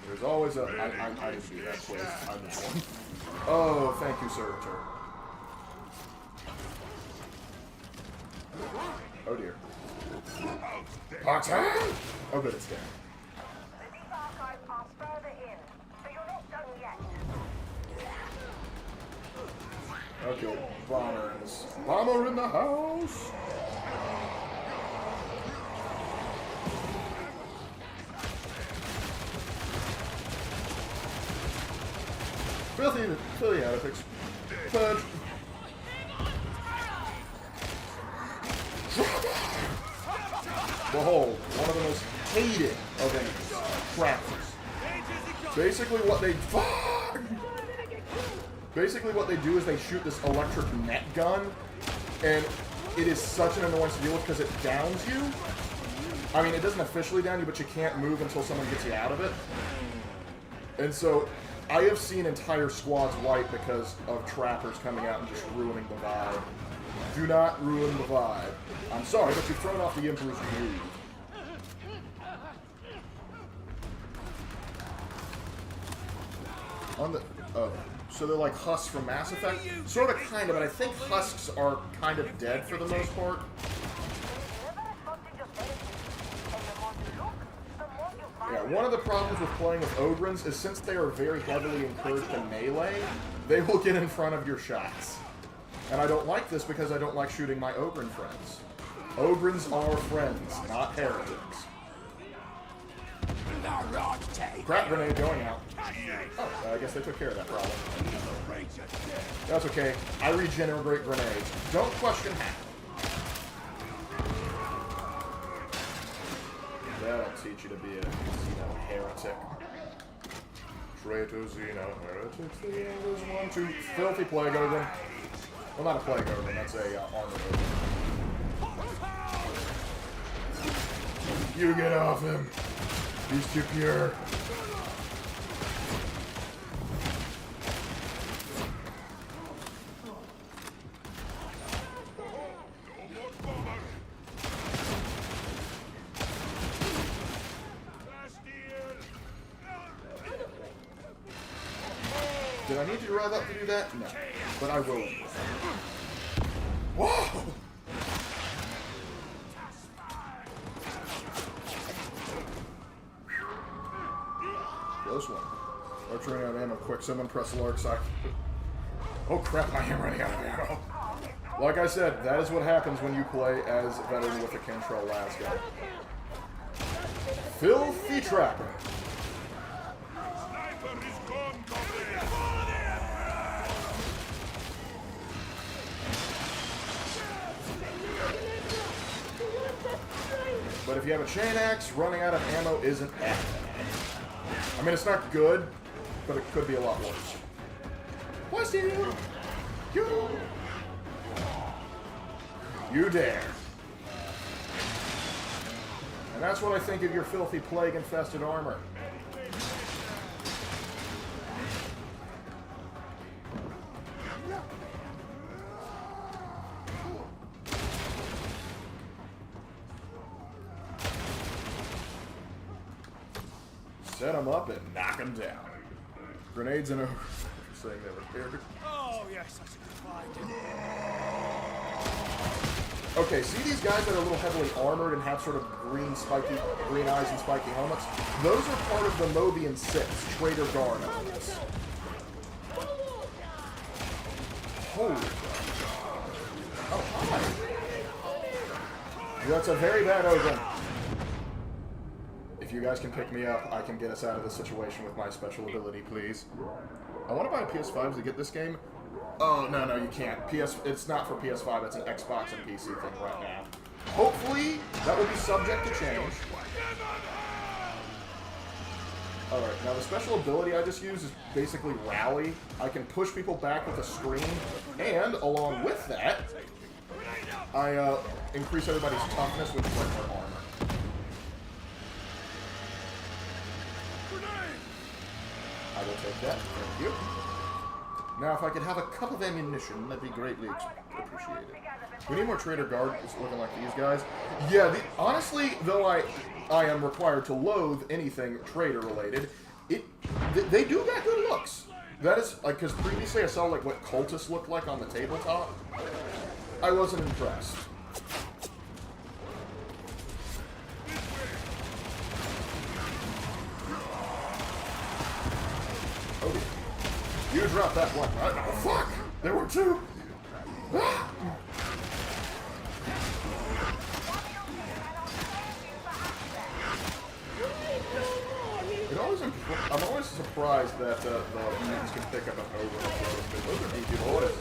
There's always a... I didn't do that, please. I missed one. Oh, thank you, Servitor. Oh, dear. Pox hand? Oh, good, it's dead. Okay, bombers. Bomber in the house! Filthy heretics. Third. Behold, one of the most hated of enemies. Trappers. Basically what they do is they shoot this electric net gun, and it is such an annoyance to deal with because it downs you. I mean, it doesn't officially down you, but you can't move until someone gets you out of it. And so, I have seen entire squads wipe because of trappers coming out and just ruining the vibe. Do not ruin the vibe. I'm sorry, but you've thrown off the Emperor's groove. So they're like husks from Mass Effect? Sort of, kind of, but I think husks are kind of dead for the most part. Yeah, one of the problems with playing with Ogrins is since they are very heavily encouraged in melee, they will get in front of your shots. And I don't like this because I don't like shooting my Ogrin friends. Ogrins are friends, not heretics. Crap grenade going out. Oh, I guess they took care of that problem. That's okay. I regenerate grenades. Don't question how. That'll teach you to be a Xeno heretic. Traitor Xeno heretics. The English one, two. Filthy plague ogre. Well, not a plague ogre. That's a armor ogre. You get off him. He's too pure. Did I need you to rev up to do that? No. But I will. Whoa! Close one. Lark's running out of ammo. Quick, someone press Lark side. Oh crap, I am running out of ammo. Like I said, that is what happens when you play as a veteran with a Kentrell Las gun. Filthy Trapper. But if you have a chain axe, running out of ammo isn't bad. I mean, it's not good, but it could be a lot worse. What's it? You dare. And that's what I think of your filthy plague-infested armor. Set them up and knock them down. Grenades and over. Saying they were paired. Oh, yes, that's a good find. Okay, see these guys that are a little heavily armored and have sort of green eyes and spiky helmets? Those are part of the Mobian 6 Traitor Guard elements. Holy. Oh, hi. That's a very bad omen. If you guys can pick me up, I can get us out of this situation with my special ability, please. I want to buy a PS5 to get this game. Oh, no, you can't. It's not for PS5, it's an Xbox and PC thing right now. Hopefully, that will be subject to change. Alright, now the special ability I just used is basically Rally. I can push people back with a screen, and along with that, I increase everybody's toughness, which is like their armor. I will take that, thank you. Now, if I could have a cup of ammunition, that'd be greatly appreciated. We need more Traitor Guards looking like these guys. Yeah, honestly, though I am required to loathe anything Traitor-related, they do got good looks. That is, like, because previously I saw, like, what cultists looked like on the tabletop. I wasn't impressed. Oh, you dropped that one. Oh, fuck! There were two! Ah! I'm always surprised that the mutants can pick up an ogre. Those are beefy boys.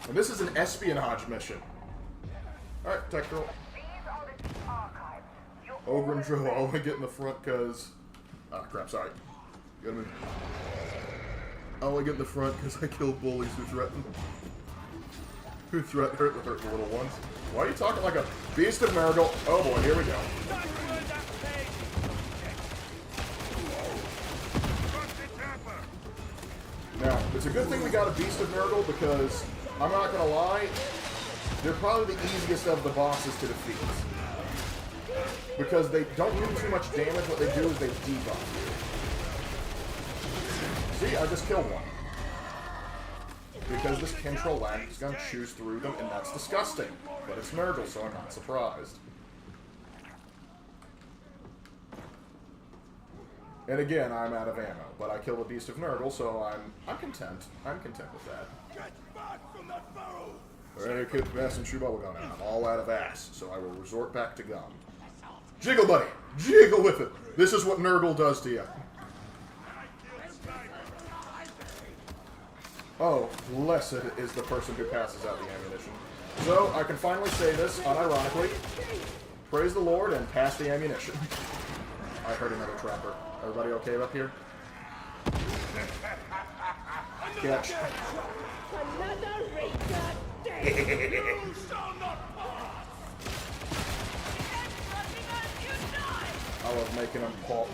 And this is an espionage mission. Alright, tech girl. Ogre and Joe all the way get in the front because... Ah, crap, sorry. Gotta move. I only get in the front because I kill bullies who threaten the little ones. Why are you talking like a beast of Marigold? Oh boy, here we go. Now, it's a good thing we got a beast of Marigold because, I'm not gonna lie, they're probably the easiest of the bosses to defeat. Because they don't do too much damage, what they do is they debuff you. See, I just killed one. Because this Kentrell Las is going to choose through them, and that's disgusting. But it's Nurgle, so I'm not surprised. And again, I'm out of ammo, but I killed a beast of Nurgle, so I'm content. I'm content with that. Get back from that barrel! Ready to kick fast and chew bubblegum, and I'm all out of ass, so I will resort back to gum. Jiggle, buddy! Jiggle with it! This is what Nurgle does to you. Oh, blessed is the person who passes out the ammunition. So, I can finally say this, unironically. Praise the Lord and pass the ammunition. I heard another trapper. Everybody okay up here? Catch. Another Raider dead! You shall not pass! I love making them pop.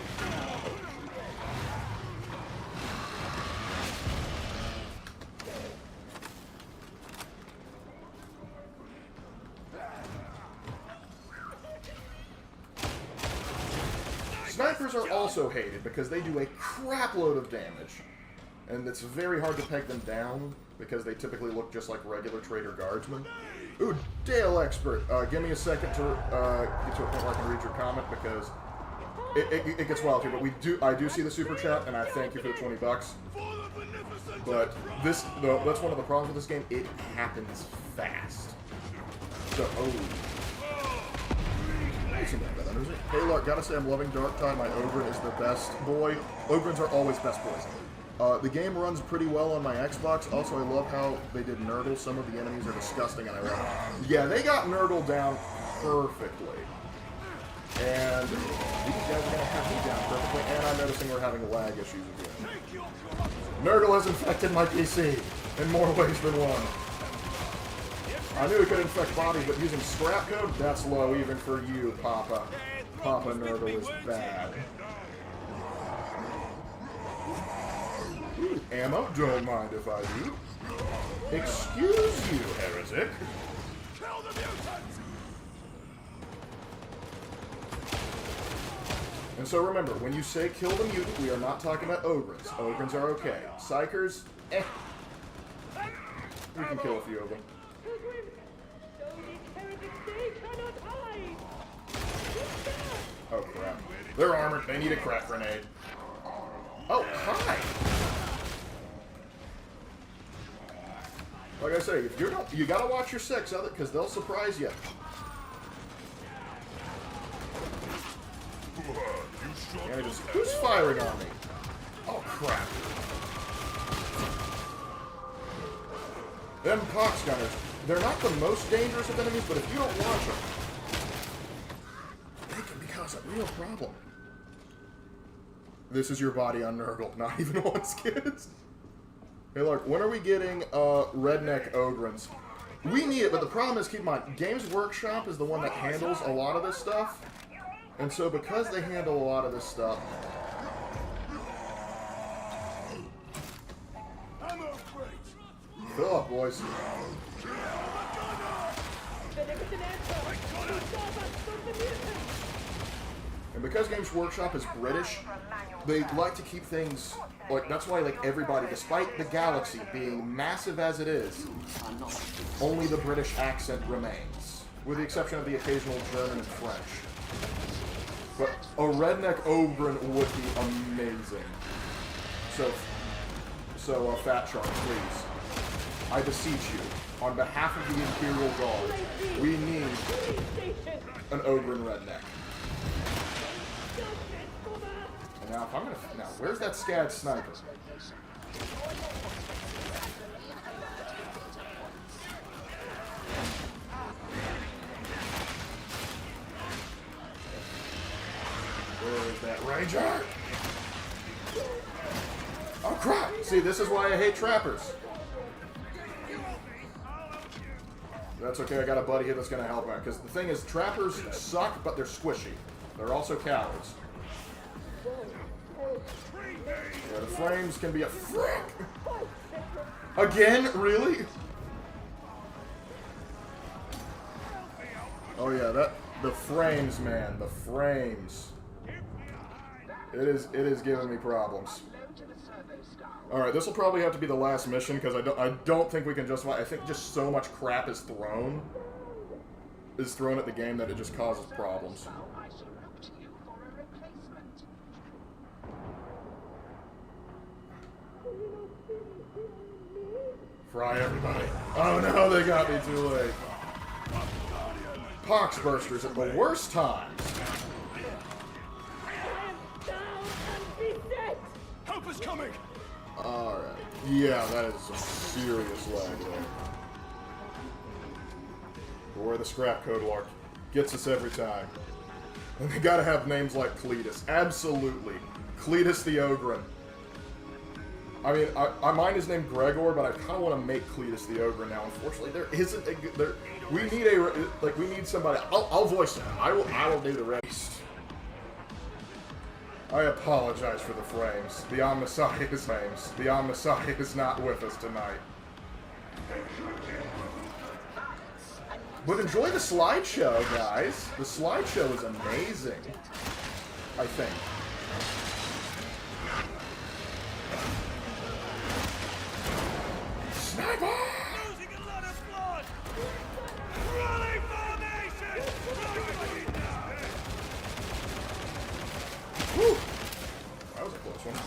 Snipers are also hated because they do a crap load of damage. And it's very hard to peg them down because they typically look just like regular trader guardsmen. Ooh, Dale Expert. Give me a second to get to a point where I can read your comment because it gets wild here. But I do see the super chat and I thank you for the $20. But that's one of the problems with this game. It happens fast. So hey Lark, gotta say I'm loving Dark Tide. My Ogren is the best boy. Ogrens are always best boys. The game runs pretty well on my Xbox. Also, I love how they did Nurgle. Some of the enemies are disgusting, and I love it. Yeah, they got Nurgle down perfectly. And these guys are going to have me down perfectly. And I'm noticing we're having lag issues again. Nurgle has infected my PC in more ways than one. I knew it could infect bodies, but using scrap code, that's low even for you, Papa. Papa Nurgle is bad. Ammo? Don't mind if I do. Excuse you, heretic. Kill the mutant! And so remember, when you say kill the mutant, we are not talking about Ogrens. Ogrens are okay. Psychers, eh. We can kill a few of them. Oh crap. They're armored. They need a crack grenade. Oh, hi! Like I say, if you gotta watch your sex of it, because they'll surprise you. Who's firing on me? Oh crap! Them pox gunners. They're not the most dangerous of enemies, but if you don't watch them, they can cause a real problem. This is your body on Nurgle, not even once, kids. Hey, Lark, when are we getting redneck Ogrens? We need it, but the problem is, keep in mind, Games Workshop is the one that handles a lot of this stuff. And so because they handle a lot of this stuff... Fill up, boys. And because Games Workshop is British, they like to keep things, like, that's why, like, everybody, despite the galaxy being massive as it is, only the British accent remains, with the exception of the occasional German and French. But a redneck Ogren would be amazing. So, Fat Shark, please, I beseech you, on behalf of the Imperial Guard, we need an Ogren redneck. And now, if I'm gonna... Now, where's that Scad sniper? Where's that Ranger? Oh, crap! See, this is why I hate trappers. That's okay, I got a buddy here that's gonna help out. Because the thing is, trappers suck, but they're squishy. They're also cowards. Yeah, the frames can be a frick. Again? Really? Oh yeah, the frames, man. The frames. It is giving me problems. Alright, this will probably have to be the last mission because I don't think we can justify. I think just so much crap is thrown at the game that it just causes problems. Fry everybody. Oh no, they got me too late. Poxbursters at the worst times. I am down and beset. Help is coming! Alright. Yeah, that is some serious lag there. But where the scrap code Lark gets us every time. And they gotta have names like Cletus. Absolutely. Cletus the Ogren. I mean, mine is named Gregor, but I kind of want to make Cletus the Ogre now. Unfortunately, there isn't a good... we need somebody... I'll voice him. I will do the rest. I apologize for the frames. The Omnissiah is not with us tonight. But enjoy the slideshow, guys. The slideshow is amazing. I think. Sniper! Losing a lot of blood! Rally formation! Whew. That was a close one.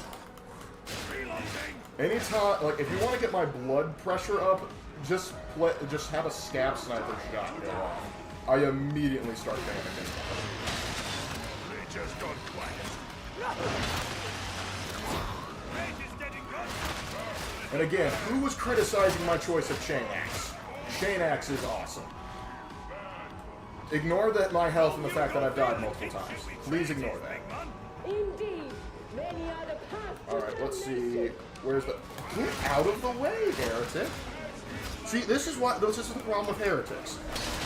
Reloading! Anytime, like, if you want to get my blood pressure up, just have a scab sniper shot go off. I immediately start panicking. They just got quiet. Range is dead and good. And again, who was criticizing my choice of Chain Axe? Chain Axe is awesome. Ignore that my health and the fact that I've died multiple times. Please ignore that. Indeed, many are the paths. Alright, let's see. Where's the... Get out of the way, heretic! See, this is the problem with heretics.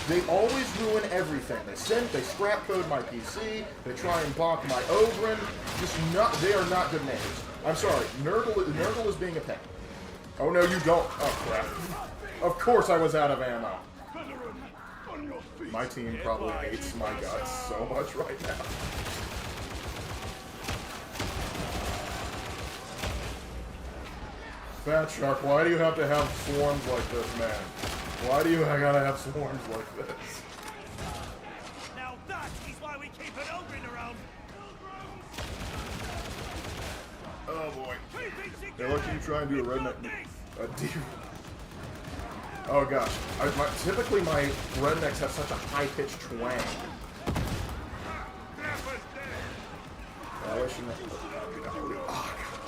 They always ruin everything. They scrap code my PC, they try and bonk my Ogren. They are not good neighbors. I'm sorry, Nurgle is being a pain. Oh no, you don't. Oh crap. Of course I was out of ammo. My team probably hates my guts so much right now. Fat Shark, why do you have to have swarms like this, man? Why do you gotta have swarms like this? Now that is why we keep an Ogren around. Oh boy. Hey, look, you try and do a redneck. Oh gosh. Typically my rednecks have such a high-pitched twang.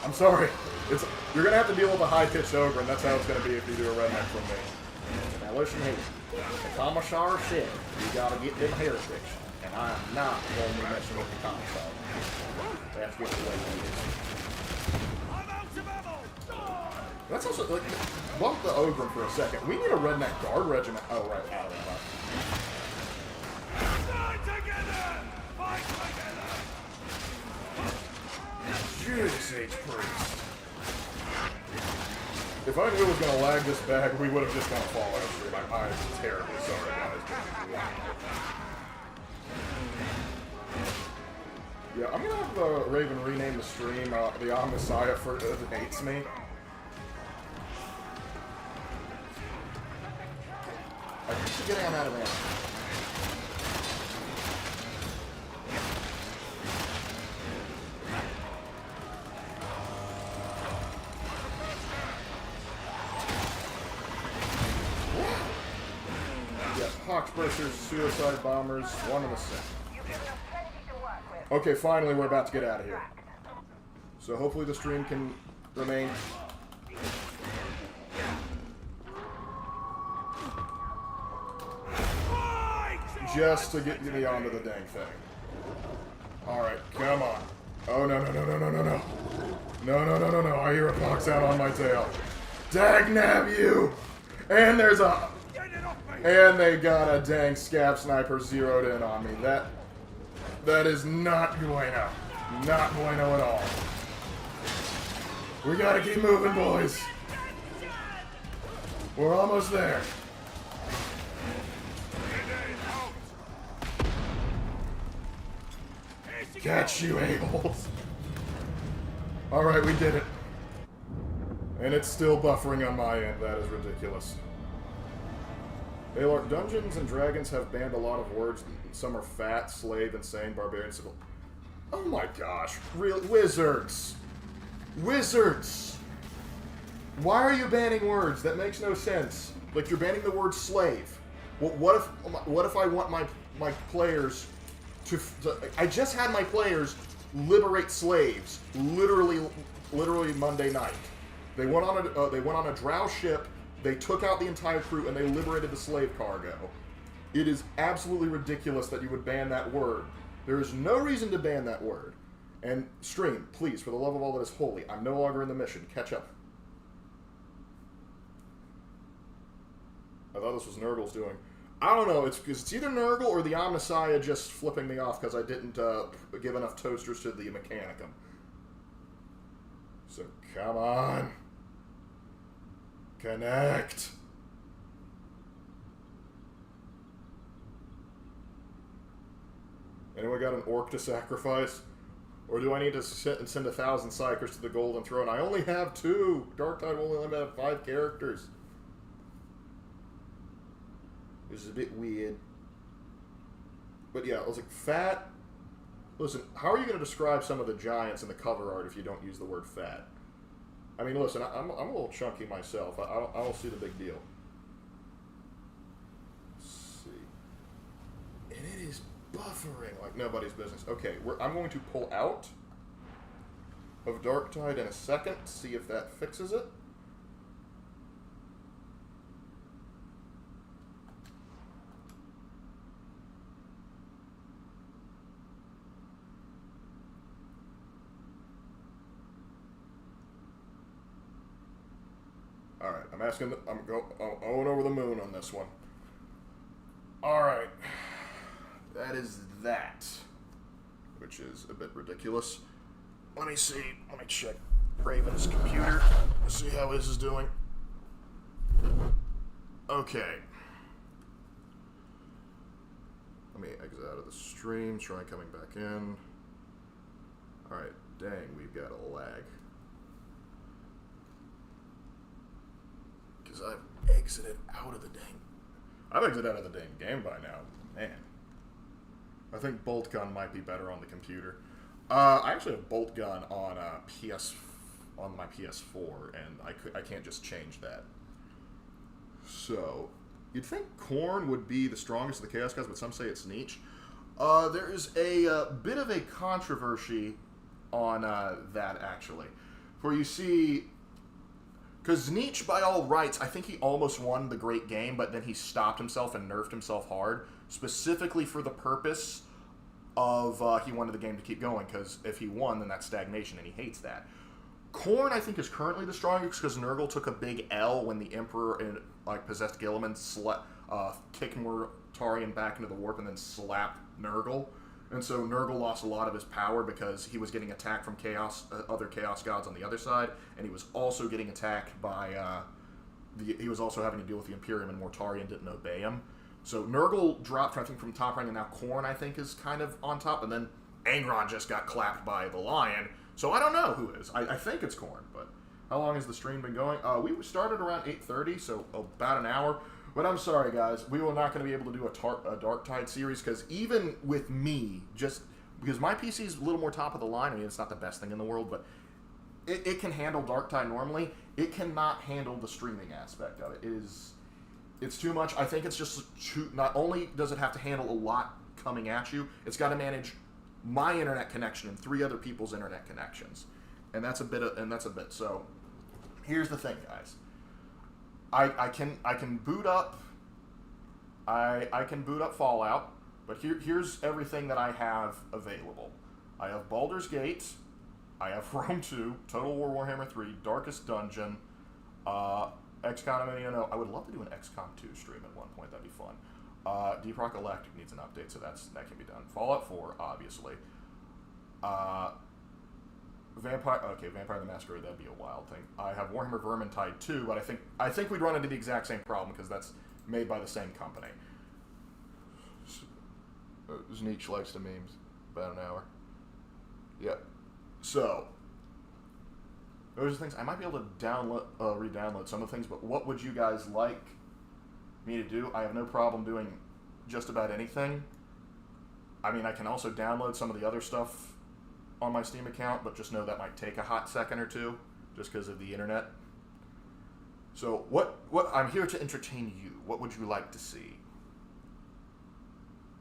I'm sorry. You're gonna have to deal with a high-pitched ogre, and that's how it's gonna be if you do a redneck from me. Now listen here. The Commissar said you gotta get them heretics, and I am not going to be messing with the Commissar. That's just the way it is. Let's also bump the ogre for a second. We need a redneck guard regiment. Oh right, Fight together! Fight together! Jesus H. Priest. If I knew it was going to lag this bad, we would have just gone Fallout stream. I'm terribly sorry, guys. Yeah, I'm going to have Raven rename the stream the Omnissiah for hates me. I keep forgetting I'm out of ammo. Hawksbursters, suicide bombers, one in the same. Okay, finally we're about to get out of here. So hopefully the stream can remain. Just to get me onto the dang thing. Alright, come on. Oh no no no no no no no. No no no no no, I hear a fox out on my tail. Dagnab you! And there's a... And they got a dang scab sniper zeroed in on me. That is not bueno. Not bueno at all. We gotta keep moving, boys. We're almost there. Catch you, a-holes. Alright, we did it. And it's still buffering on my end. That is ridiculous. Hey, Lark, Dungeons and Dragons have banned a lot of words. Some are fat, slave, insane, barbarian, civil. Oh my gosh. Really? Wizards! Wizards! Why are you banning words? That makes no sense. Like, you're banning the word slave. What if I want my players to I just had my players liberate slaves literally Monday night. They went on a drow ship. They took out the entire crew and they liberated the slave cargo. It is absolutely ridiculous that you would ban that word. There is no reason to ban that word. And stream, please, for the love of all that is holy, I'm no longer in the mission. Catch up. I thought this was Nurgle's doing. I don't know. It's either Nurgle or the Omnissiah just flipping me off because I didn't give enough toasters to the Mechanicum. So come on, connect. Anyone got an orc to sacrifice? Or do I need to send 1,000 Psychers to the Golden Throne? I only have 2. Darktide will only have 5 characters. Which is a bit weird. But yeah, I was like, fat. Listen, how are you going to describe some of the giants in the cover art if you don't use the word fat? I mean, listen, I'm a little chunky myself. I don't see the big deal. Let's see. And it is buffering like nobody's business. Okay, I'm going to pull out of Darktide in a second, see if that fixes it. Alright, I'm going over the moon on this one. Alright. That is that. Which is a bit ridiculous. Let me see. Let me check Raven's computer. See how his is doing. Okay. Let me exit out of the stream. Try coming back in. Alright. Dang, we've got a lag. Because I've exited out of the dang... I've exited out of the dang game by now. Man. I think Bolt Gun might be better on the computer. I actually have Bolt Gun on on my PS4, and I can't just change that. So, you'd think Khorne would be the strongest of the Chaos Gods, but some say it's Tzeentch. There is a bit of a controversy on that, actually. For you see... Because Tzeentch, by all rights, I think he almost won the great game, but then he stopped himself and nerfed himself hard, specifically for the purpose of he wanted the game to keep going, because if he won, then that's stagnation, and he hates that. Khorne, I think, is currently the strongest, because Nurgle took a big L when the Emperor and possessed Guilliman, kicked Mortarion back into the warp, and then slapped Nurgle. And so Nurgle lost a lot of his power because he was getting attacked from other Chaos Gods on the other side, and he was also getting attacked by he was also having to deal with the Imperium, and Mortarion didn't obey him. So Nurgle dropped, I think, from top rank, and now Khorne, I think, is kind of on top, and then Angron just got clapped by the Lion. So I don't know who is. I think it's Khorne, but how long has the stream been going? We started around 8:30, so about an hour. But I'm sorry, guys. We were not going to be able to do a Darktide series, because even with me, just because my PC is a little more top of the line, I mean, it's not the best thing in the world, but it can handle Darktide normally. It cannot handle the streaming aspect of it. It's too much. I think it's just too... Not only does it have to handle a lot coming at you, it's got to manage my internet connection and 3 other people's internet connections. And that's a bit. So, here's the thing, guys. I can boot up. I can boot up Fallout, but here's everything that I have available. I have Baldur's Gate, I have Rome 2, Total War Warhammer 3, Darkest Dungeon, XCOM. I would love to do an XCOM 2 stream at one point. That'd be fun. Deep Rock Galactic needs an update, so that can be done. Fallout 4, obviously. Vampire the Masquerade, that'd be a wild thing. I have Warhammer Vermintide 2, but I think we'd run into the exact same problem, because that's made by the same company. Tzeentch likes to memes. About an hour. Yep. So, those are things. I might be able to re-download some of the things, but what would you guys like me to do? I have no problem doing just about anything. I mean, I can also download some of the other stuff on my Steam account, but just know that might take a hot second or two, just because of the internet. So, what I'm here to entertain you. What would you like to see?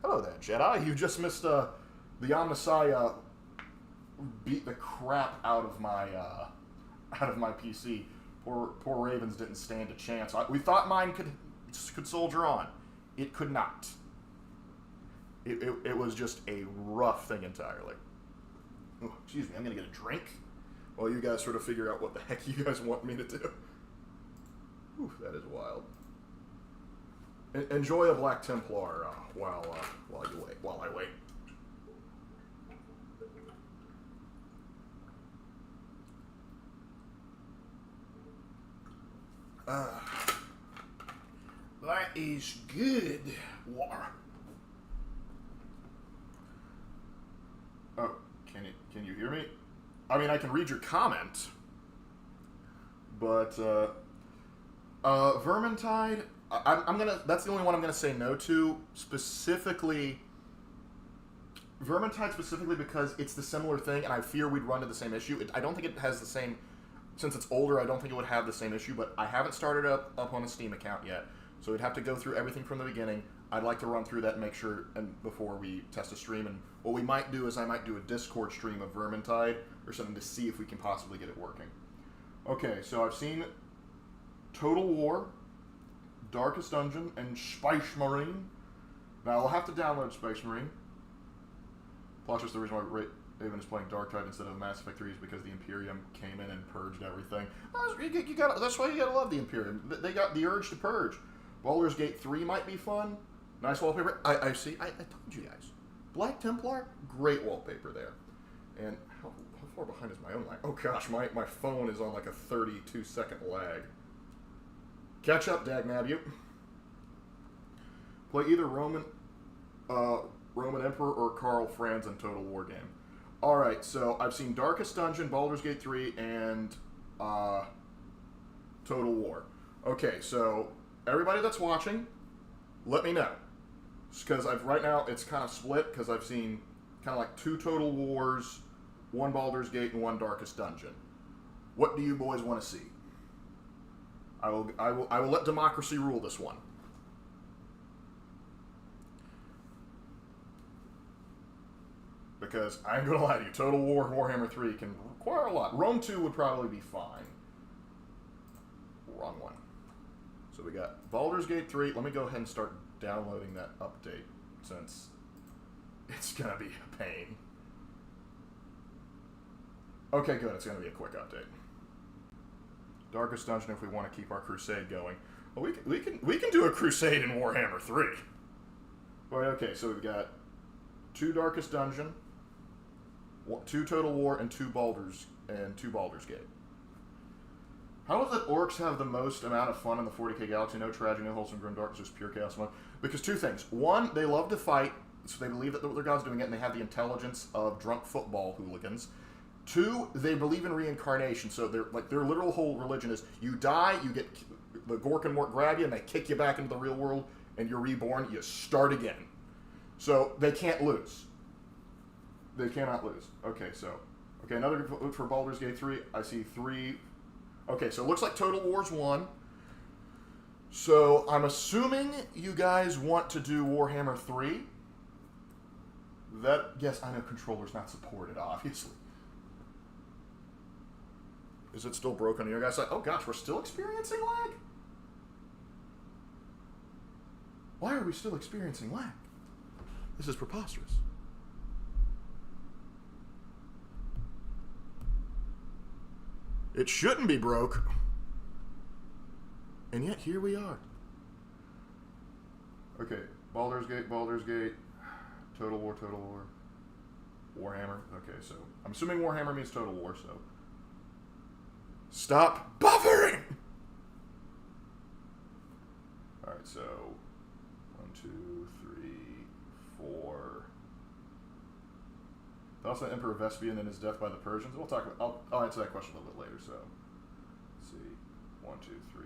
Hello there, Jedi. You just missed the Omnissiah beat the crap out of my PC. Poor Ravens didn't stand a chance. We thought mine could soldier on. It could not. It was just a rough thing entirely. Oh, excuse me, I'm gonna get a drink while you guys sort of figure out what the heck you guys want me to do. Oof, that is wild. Enjoy a Black Templar while I wait. That is good water. Oh, can you hear me? I mean, I can read your comment, but Vermintide. That's the only one I'm gonna say no to. Specifically, Vermintide specifically because it's the similar thing, and I fear we'd run to the same issue. I don't think it has the same. Since it's older, I don't think it would have the same issue, but I haven't started up on a Steam account yet, so we'd have to go through everything from the beginning. I'd like to run through that and make sure, and before we test a stream, and what we might do is I might do a Discord stream of Vermintide or something to see if we can possibly get it working. Okay, so I've seen Total War, Darkest Dungeon, and Space Marine. Now, I'll have to download Space Marine. Plus, just the reason why Raven is playing Dark Tide instead of Mass Effect 3 is because the Imperium came in and purged everything. That's why you gotta love the Imperium. They got the urge to purge. Baldur's Gate 3 might be fun. Nice wallpaper. I see. I told you guys. Black Templar, great wallpaper there. And how far behind is my own lag? Oh gosh, my phone is on like a 32-second lag. Catch up, Dagnab, you. Play either Roman Emperor or Karl Franz in Total War game. Alright, so I've seen Darkest Dungeon, Baldur's Gate 3, and Total War. Okay, so everybody that's watching, let me know. Because right now it's kind of split, because I've seen kind of like 2 Total Wars, 1 Baldur's Gate, and 1 Darkest Dungeon. What do you boys want to see? I will let democracy rule this one. Because I ain't gonna lie to you, Total War Warhammer 3 can require a lot. Rome 2 would probably be fine. Wrong one. So we got Baldur's Gate 3. Let me go ahead and start downloading that update, since it's gonna be a pain. Okay, good. It's gonna be a quick update. Darkest Dungeon if we want to keep our crusade going. Well, we can do a crusade in Warhammer 3. Well, okay, so we've got 2 Darkest Dungeon, 2 Total War, and 2 Baldur's Gate. How is it orcs have the most amount of fun in the 40k galaxy? No tragedy, no wholesome grim darkness, just pure chaos fun. Because 2 things. 1, they love to fight, so they believe that their god's doing it, and they have the intelligence of drunk football hooligans. 2, they believe in reincarnation, so their literal whole religion is you die, you get the Gork and Mort grab you, and they kick you back into the real world, and you're reborn. You start again. So they can't lose. They cannot lose. Okay, another look for Baldur's Gate 3. I see 3. Okay, so it looks like Total War's 1. So I'm assuming you guys want to do Warhammer 3. Yes, I know controller's not supported, obviously. Is it still broken? You guys like, oh gosh, we're still experiencing lag? Why are we still experiencing lag? This is preposterous. It shouldn't be broke. And yet, here we are. Okay, Baldur's Gate, Total War, Warhammer. Okay, so I'm assuming Warhammer means Total War, so. Stop buffering! Alright, so 1, 2, 3, 4. Also, Emperor Vespian and his death by the Persians. We'll talk about. I'll answer that question a little bit later. So, let's see, 1, 2, 3.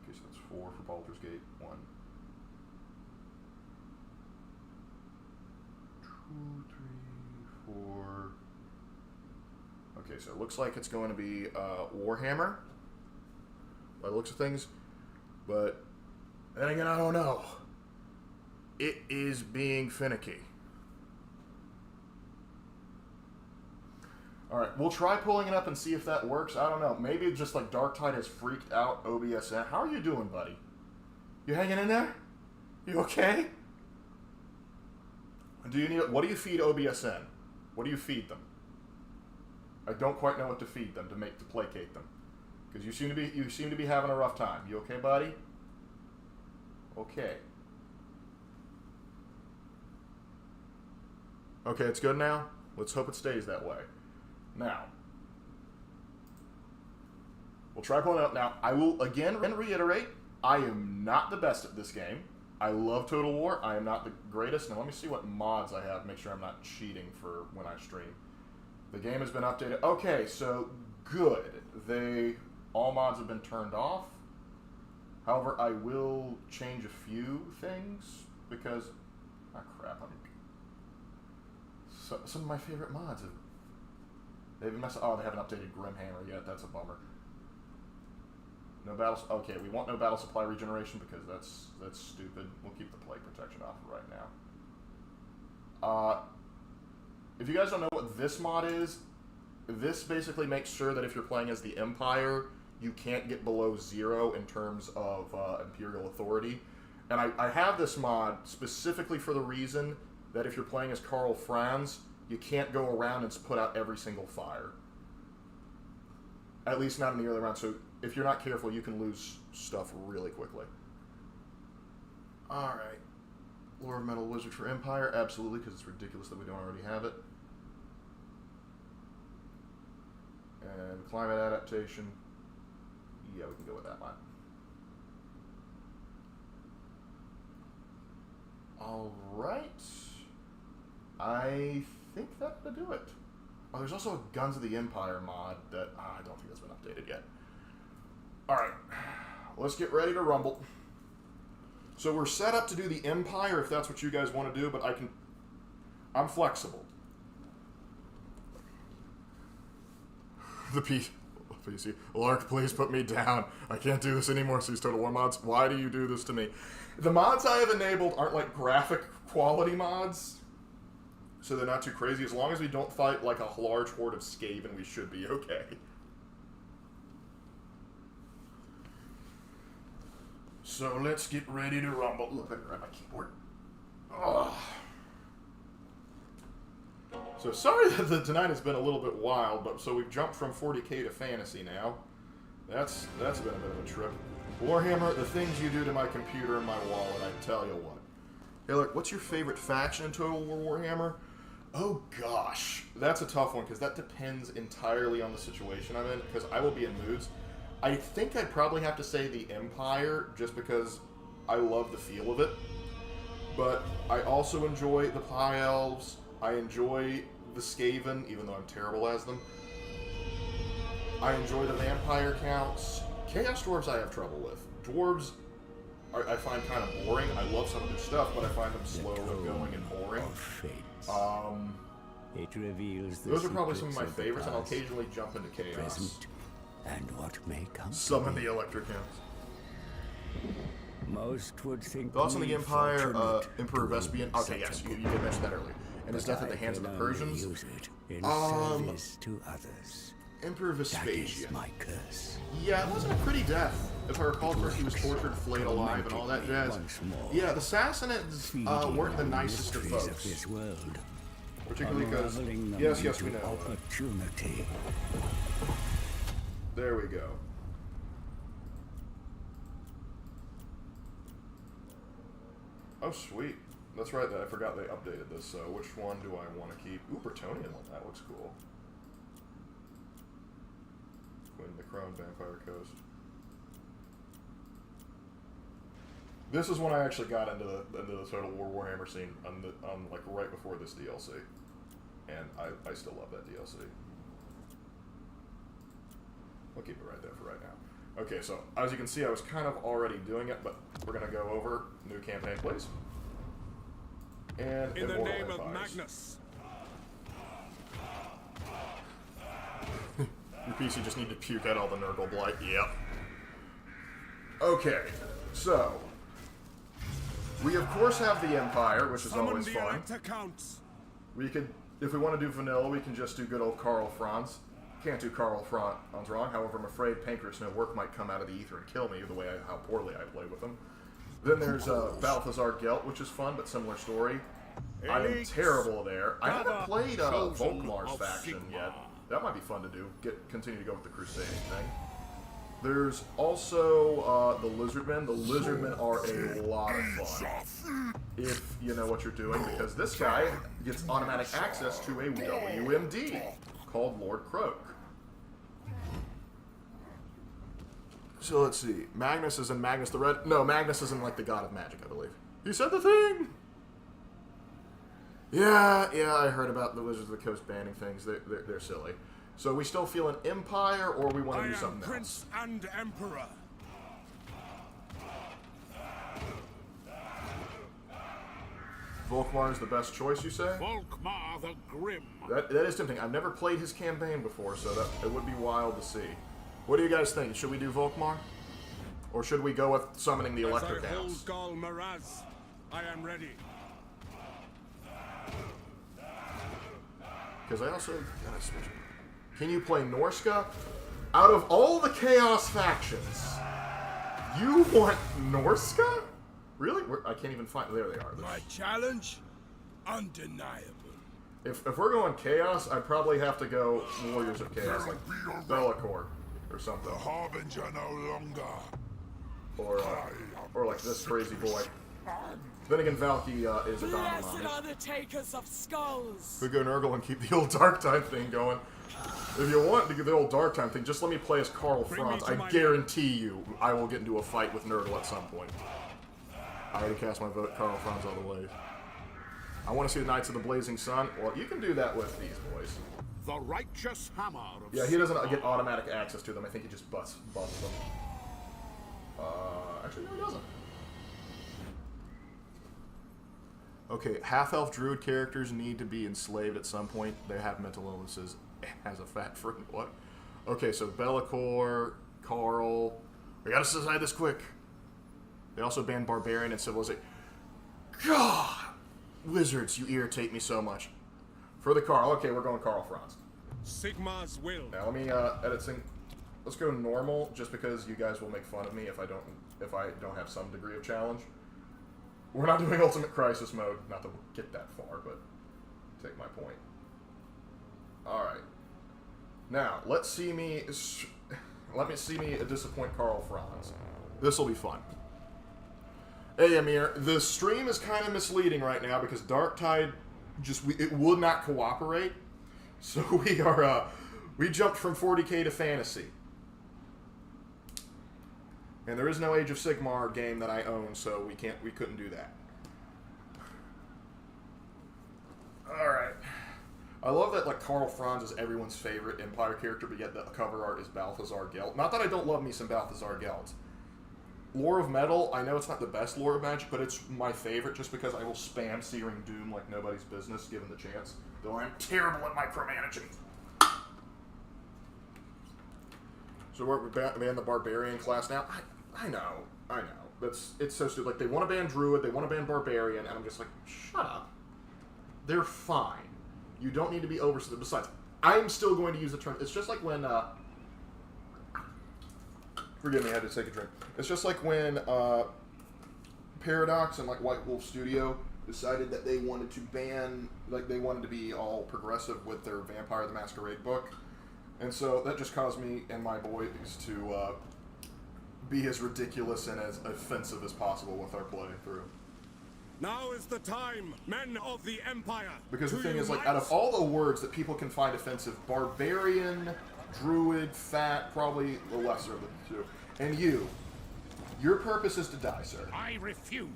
Okay, so that's 4 for Baldur's Gate. 1, 2, 3, 4. Okay, so it looks like it's going to be Warhammer. by the looks of things. But then again, I don't know. It is being finicky. Alright, we'll try pulling it up and see if that works. I don't know. Maybe it's just like Darktide has freaked out OBSN. How are you doing, buddy? You hanging in there? You okay? Do you need? What do you feed OBSN? What do you feed them? I don't quite know what to feed them to placate them, because you seem to be having a rough time. You okay, buddy? Okay. Okay, it's good now. Let's hope it stays that way. Now, we'll try pulling it up. Now, I will again reiterate, I am not the best at this game. I love Total War. I am not the greatest. Now, let me see what mods I have. Make sure I'm not cheating for when I stream. The game has been updated. Okay, so good. All mods have been turned off. However, I will change a few things because, crap. Some of my favorite mods they've messed. Oh, they haven't updated Grimhammer yet. That's a bummer. No battles. Okay, we want no battle supply regeneration because that's stupid. We'll keep the plague protection off right now. If you guys don't know what this mod is, this basically makes sure that if you're playing as the Empire, you can't get below 0 in terms of Imperial authority. And I have this mod specifically for the reason that if you're playing as Karl Franz, you can't go around and put out every single fire. At least not in the early round. So if you're not careful, you can lose stuff really quickly. Alright. Lord of Metal Wizard for Empire? Absolutely, because it's ridiculous that we don't already have it. And climate adaptation. Yeah, we can go with that one. Alright. I think that'll do it. Oh, there's also a Guns of the Empire mod that I don't think that's been updated yet. Alright, let's get ready to rumble. So we're set up to do the Empire if that's what you guys want to do, but I'm flexible. The PC. Lark, please put me down. I can't do this anymore, so these Total War mods. Why do you do this to me? The mods I have enabled aren't like graphic quality mods, so they're not too crazy. As long as we don't fight like a large horde of Skaven, we should be okay. So let's get ready to rumble. Look, let me grab my keyboard. Ugh. So sorry that tonight has been a little bit wild, but so we've jumped from 40k to fantasy now. That's been a bit of a trip. Warhammer, the things you do to my computer and my wallet, I tell you what. Hey, look, what's your favorite faction in Total War Warhammer? Oh gosh, that's a tough one because that depends entirely on the situation I'm in. Because I will be in moods. I think I'd probably have to say the Empire, just because I love the feel of it. But I also enjoy the High Elves. I enjoy the Skaven, even though I'm terrible as them. I enjoy the Vampire Counts. Chaos Dwarves I have trouble with. Dwarves I find kind of boring. I love some of their stuff, but I find them slow and going and boring. It reveals those are probably some of my favorites, and I'll occasionally jump into Chaos. Present, and what may come. Summon the Electric Counts. Most would think. Thoughts on the Empire, Emperor Vespian. Okay, yes, you did mention that earlier. And his death at the hands of the Persians. Use it in service to others. Emperor Vespasian. That is my curse. Yeah, it wasn't a pretty death. If I recall correctly, he was tortured, flayed alive, and all that jazz. Yeah, the Sassanids weren't the nicest of folks. This world. Particularly because, yes, we know. Opportunity. There we go. Oh, sweet. That's right, I forgot they updated this, so which one do I want to keep? Ooh, Bretonian one, that looks cool. Quinn the Crown, Vampire Coast. This is when I actually got into the Total War Warhammer scene, on like right before this DLC. And I still love that DLC. I'll keep it right there for right now. Okay, so as you can see, I was kind of already doing it, but we're going to go over new campaign, please. And in the name Empires. of Magnus. Your PC just need to puke out all the Nurgle blight. Yep. Okay, so we of course have the Empire, which is always fun. We could, if we want to do vanilla, we can just do good old Karl Franz. Can't do Karl Franz wrong. However, I'm afraid Pancreas No Work might come out of the ether and kill me the way how poorly I play with him. Then there's Balthazar Gelt, which is fun but similar story. I am terrible there. I haven't played Volkmar's faction yet. That might be fun to do. Continue to go with the Crusading thing. There's also the Lizardmen. The Lizardmen are a lot of fun if you know what you're doing, because this guy gets automatic access to a WMD called Lord Croak. So let's see. Magnus is in Magnus the Red. No, Magnus isn't like the god of magic, I believe. He said the thing! Yeah, I heard about the Wizards of the Coast banning things. They're silly. So we still feel an Empire, or we want to do something Prince else? and Emperor. Volkmar is the best choice, you say? Volkmar the Grim. That is tempting. I've never played his campaign before, so that it would be wild to see. What do you guys think? Should we do Volkmar? Or should we go with summoning the Electric House? Gal Maraz, I am ready. Because I also gotta switch. Can you play Norska? Out of all the Chaos factions, you want Norska? Really? I can't even find. There they are. My challenge? Undeniable. If we're going Chaos, I'd probably have to go Warriors of Chaos, like Be'lakor or something. The Harbinger no longer. Or like this crazy boy. Then again, Valky is a dominant. Blessed are the takers of skulls. We go Nurgle and keep the old Dark Time thing going. If you want to do the old Dark Time thing, just let me play as Karl Franz. I guarantee you I will get into a fight with Nurgle at some point. I already cast my vote, Karl Franz all the way. I want to see the Knights of the Blazing Sun. Well, you can do that with these boys. The righteous hammer of Yeah, he doesn't get automatic access to them. I think he just busts them. Actually, no, he doesn't. Okay, half-elf druid characters need to be enslaved at some point. They have mental illnesses as a fat friend. What? Okay, so Be'lakor, Karl. We gotta decide this quick. They also banned Barbarian and Civilization. God! Wizards, you irritate me so much. For the Karl, okay, we're going Karl Franz. Sigma's will. Now let me edit thing. Let's go normal, just because you guys will make fun of me if I don't have some degree of challenge. We're not doing Ultimate Crisis mode. Not that we'll get that far, but take my point. Alright. Now, let me see me disappoint Karl Franz. This'll be fun. Hey, Amir, the stream is kind of misleading right now because Darktide it would not cooperate. So we jumped from 40k to fantasy. And there is no Age of Sigmar game that I own, so we couldn't do that. Alright. I love that like Karl Franz is everyone's favorite Empire character, but yet the cover art is Balthazar Gelt. Not that I don't love me some Balthazar Gelt. Lore of Metal, I know it's not the best lore of Magic, but it's my favorite just because I will spam Searing Doom like nobody's business given the chance. Though I'm terrible at micromanaging. So we're ban the Barbarian class now. I know. It's so stupid. Like, they want to ban Druid, they want to ban Barbarian, and I'm just like, shut up. They're fine. You don't need to be over. Besides, I'm still going to use the term. It's just like when, forgive me, I had to take a drink. It's just like when, Paradox and, like, White Wolf Studio decided that they wanted to ban, like, they wanted to be all progressive with their Vampire the Masquerade book. And so that just caused me and my boys to, be as ridiculous and as offensive as possible with our playthrough. Now is the time, men of the Empire. Because the thing is, like, out of all the words that people can find offensive, Barbarian, Druid, Fat, probably the lesser of the two. And your purpose is to die, sir. I refuse.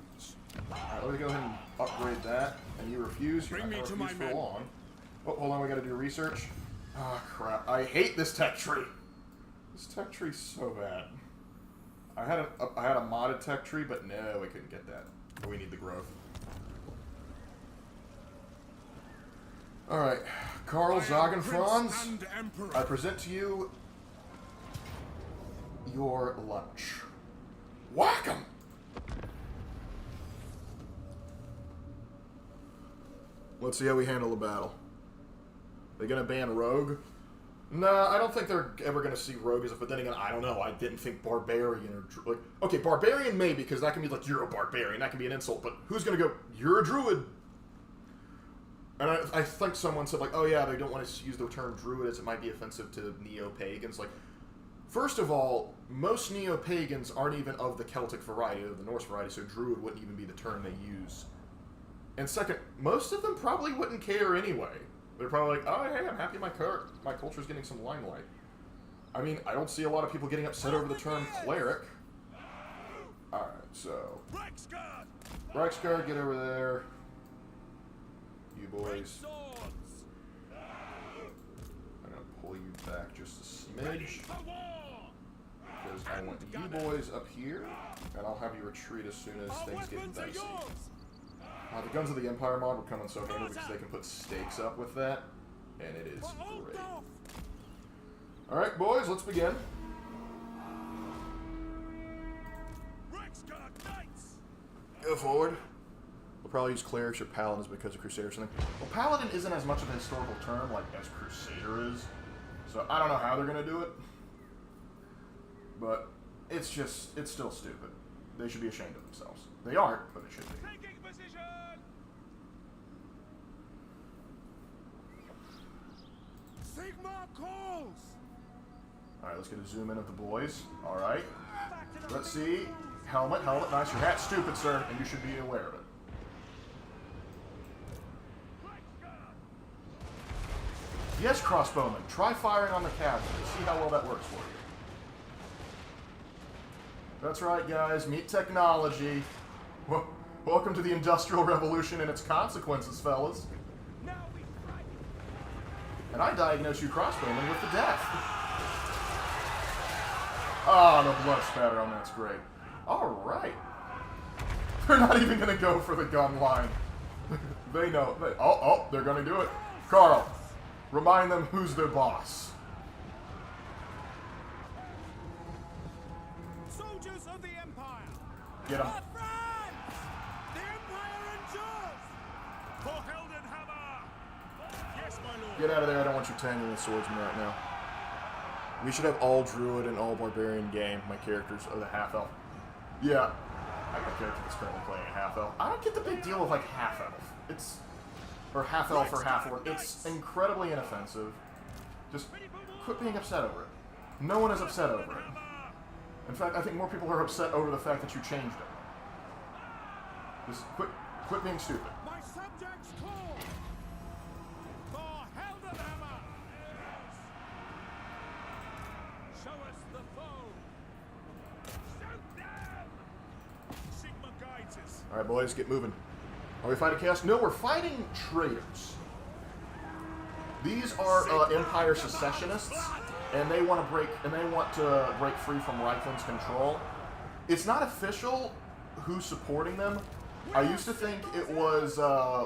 Alright, let me go ahead and upgrade that. And you refuse. You're not going to refuse for long. Oh, hold on, we got to do research. Ah, crap. I hate this tech tree. This tech tree's so bad. I had a modded tech tree, but no, we couldn't get that. We need the growth. Alright, Karl Zagen Franz, I present to you your lunch. Whack 'em! Let's see how we handle the battle. They gonna ban Rogue? Nah, I don't think they're ever gonna see Rogue as a... But then again, I don't know. I didn't think Barbarian or... Like, okay, Barbarian maybe, because that can be like, you're a Barbarian. That can be an insult. But who's gonna go, you're a Druid? And I think someone said, like, oh yeah, they don't want to use the term Druid as it might be offensive to Neo-Pagans. Like, first of all, most Neo-Pagans aren't even of the Celtic variety, of the Norse variety, so Druid wouldn't even be the term they use. And second, most of them probably wouldn't care anyway. They're probably like, oh, hey, I'm happy my culture's getting some limelight. I mean, I don't see a lot of people getting upset over the term cleric. Alright, so... Reichsguard, get over there. You boys. I'm gonna pull you back just a smidge. Because I want you boys up here, and I'll have you retreat as soon as things get dicey. The Guns of the Empire mod would come in so handy because they can put stakes up with that, and it is great. Alright, boys, let's begin. Go forward. We'll probably use clerics or paladins because of Crusader or something. Well, paladin isn't as much of a historical term like as Crusader is, so I don't know how they're going to do it. But it's still stupid. They should be ashamed of themselves. They aren't, but it should be. Alright, let's get a zoom in of the boys. Alright. Let's see. Helmet, nice. Your hat's stupid, sir, and you should be aware of it. Yes, crossbowmen. Try firing on the cavalry. See how well that works for you. That's right, guys. Meet technology. Welcome to the Industrial Revolution and its consequences, fellas. And I diagnose you crossbowmen with the death. Ah, the blood spatter on that's great. Alright. They're not even going to go for the gun line. They know. Oh, they're going to do it. Carl, remind them who's their boss. Soldiers of the Empire. Get them. The Empire endures. For Heldenhammer. Yes, my lord. Get out of there. I don't want you tangling with swordsman right now. We should have all Druid and all Barbarian game. My characters are the half-elf. Yeah. I got a character that's currently playing a half-elf. I don't get the big deal of, like, half-elf. It's... Or half-elf or half-orc. It's incredibly inoffensive. Just quit being upset over it. No one is upset over it. In fact, I think more people are upset over the fact that you changed it. Just quit being stupid. My subjects call for Heldenhammer. Show us the foe. Shoot them. Sigma guides us. Alright, boys, get moving. Are we fighting chaos? No, we're fighting traitors. These are Empire secessionists, and they want to break free from Reichland's control. It's not official who's supporting them. I used to think it was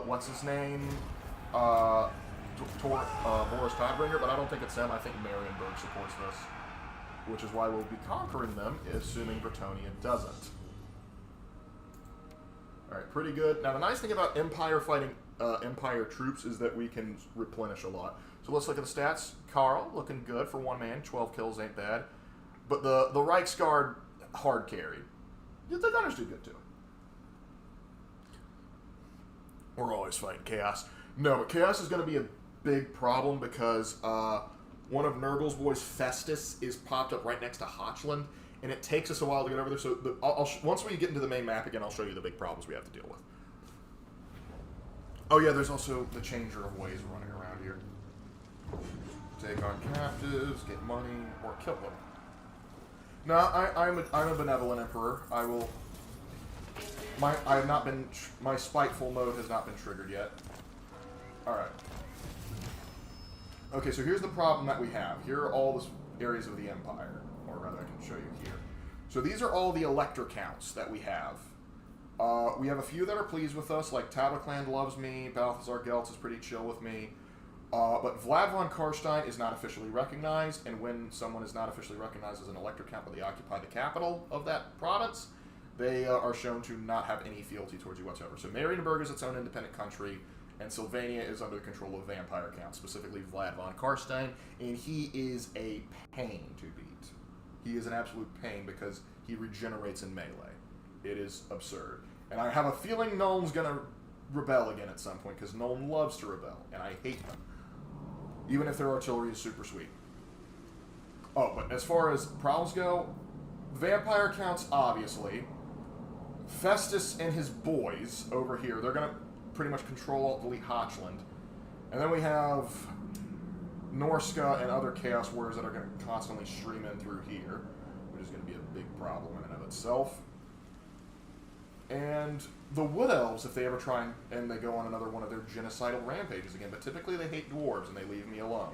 what's his name, Boris Todbringer, but I don't think it's them. I think Marienburg supports this, which is why we'll be conquering them, assuming Bretonia doesn't. Alright, pretty good. Now, the nice thing about Empire fighting Empire troops is that we can replenish a lot. So let's look at the stats. Karl, looking good for one man. 12 kills ain't bad. But the Reichsguard hard carried. The Gunners do good, too. We're always fighting Chaos. No, but Chaos is going to be a big problem because one of Nurgle's boys, Festus, is popped up right next to Hochland. And it takes us a while to get over there, so once we get into the main map again, I'll show you the big problems we have to deal with. Oh yeah, there's also the changer of ways running around here. Take on captives, get money, or kill them. No, I'm a benevolent emperor. I will... My spiteful mode has not been triggered yet. Alright. Okay, so here's the problem that we have. Here are all the areas of the Empire. Or rather, I can show you here. So these are all the elector counts that we have. We have a few that are pleased with us, like Tabaclan loves me, Balthazar Geltz is pretty chill with me. But Vlad von Karstein is not officially recognized, and when someone is not officially recognized as an elector count, but they occupy the capital of that province, they are shown to not have any fealty towards you whatsoever. So Marienburg is its own independent country, and Sylvania is under the control of vampire counts, specifically Vlad von Karstein, and he is a pain to beat. He is an absolute pain because he regenerates in melee. It is absurd. And I have a feeling Nuln's going to rebel again at some point, because Nuln loves to rebel, and I hate them. Even if their artillery is super sweet. Oh, but as far as prowls go, vampire counts, obviously. Festus and his boys over here, they're going to pretty much control Alt-Delete Hochland. And then we have Norska and other Chaos Warriors that are going to constantly stream in through here, which is going to be a big problem in and of itself. And the Wood Elves, if they ever try and they go on another one of their genocidal rampages again, but typically they hate dwarves and they leave me alone.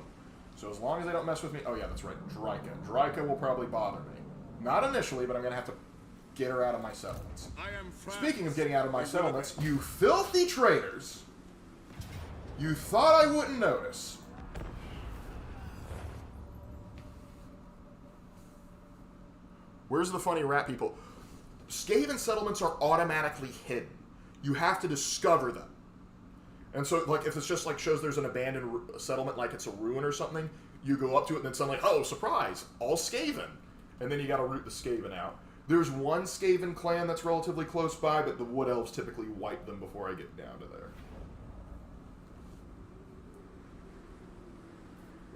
So as long as they don't mess with me... Oh yeah, that's right, Dryka. Dryka will probably bother me. Not initially, but I'm going to have to get her out of my settlements. Speaking of getting out of my settlements, you filthy traitors! You thought I wouldn't notice. Where's the funny rat people? Skaven settlements are automatically hidden. You have to discover them. And so, like, if it's just, like, shows there's an abandoned settlement, like it's a ruin or something, you go up to it and then suddenly, oh, surprise, all Skaven. And then you gotta root the Skaven out. There's one Skaven clan that's relatively close by, but the Wood Elves typically wipe them before I get down to there.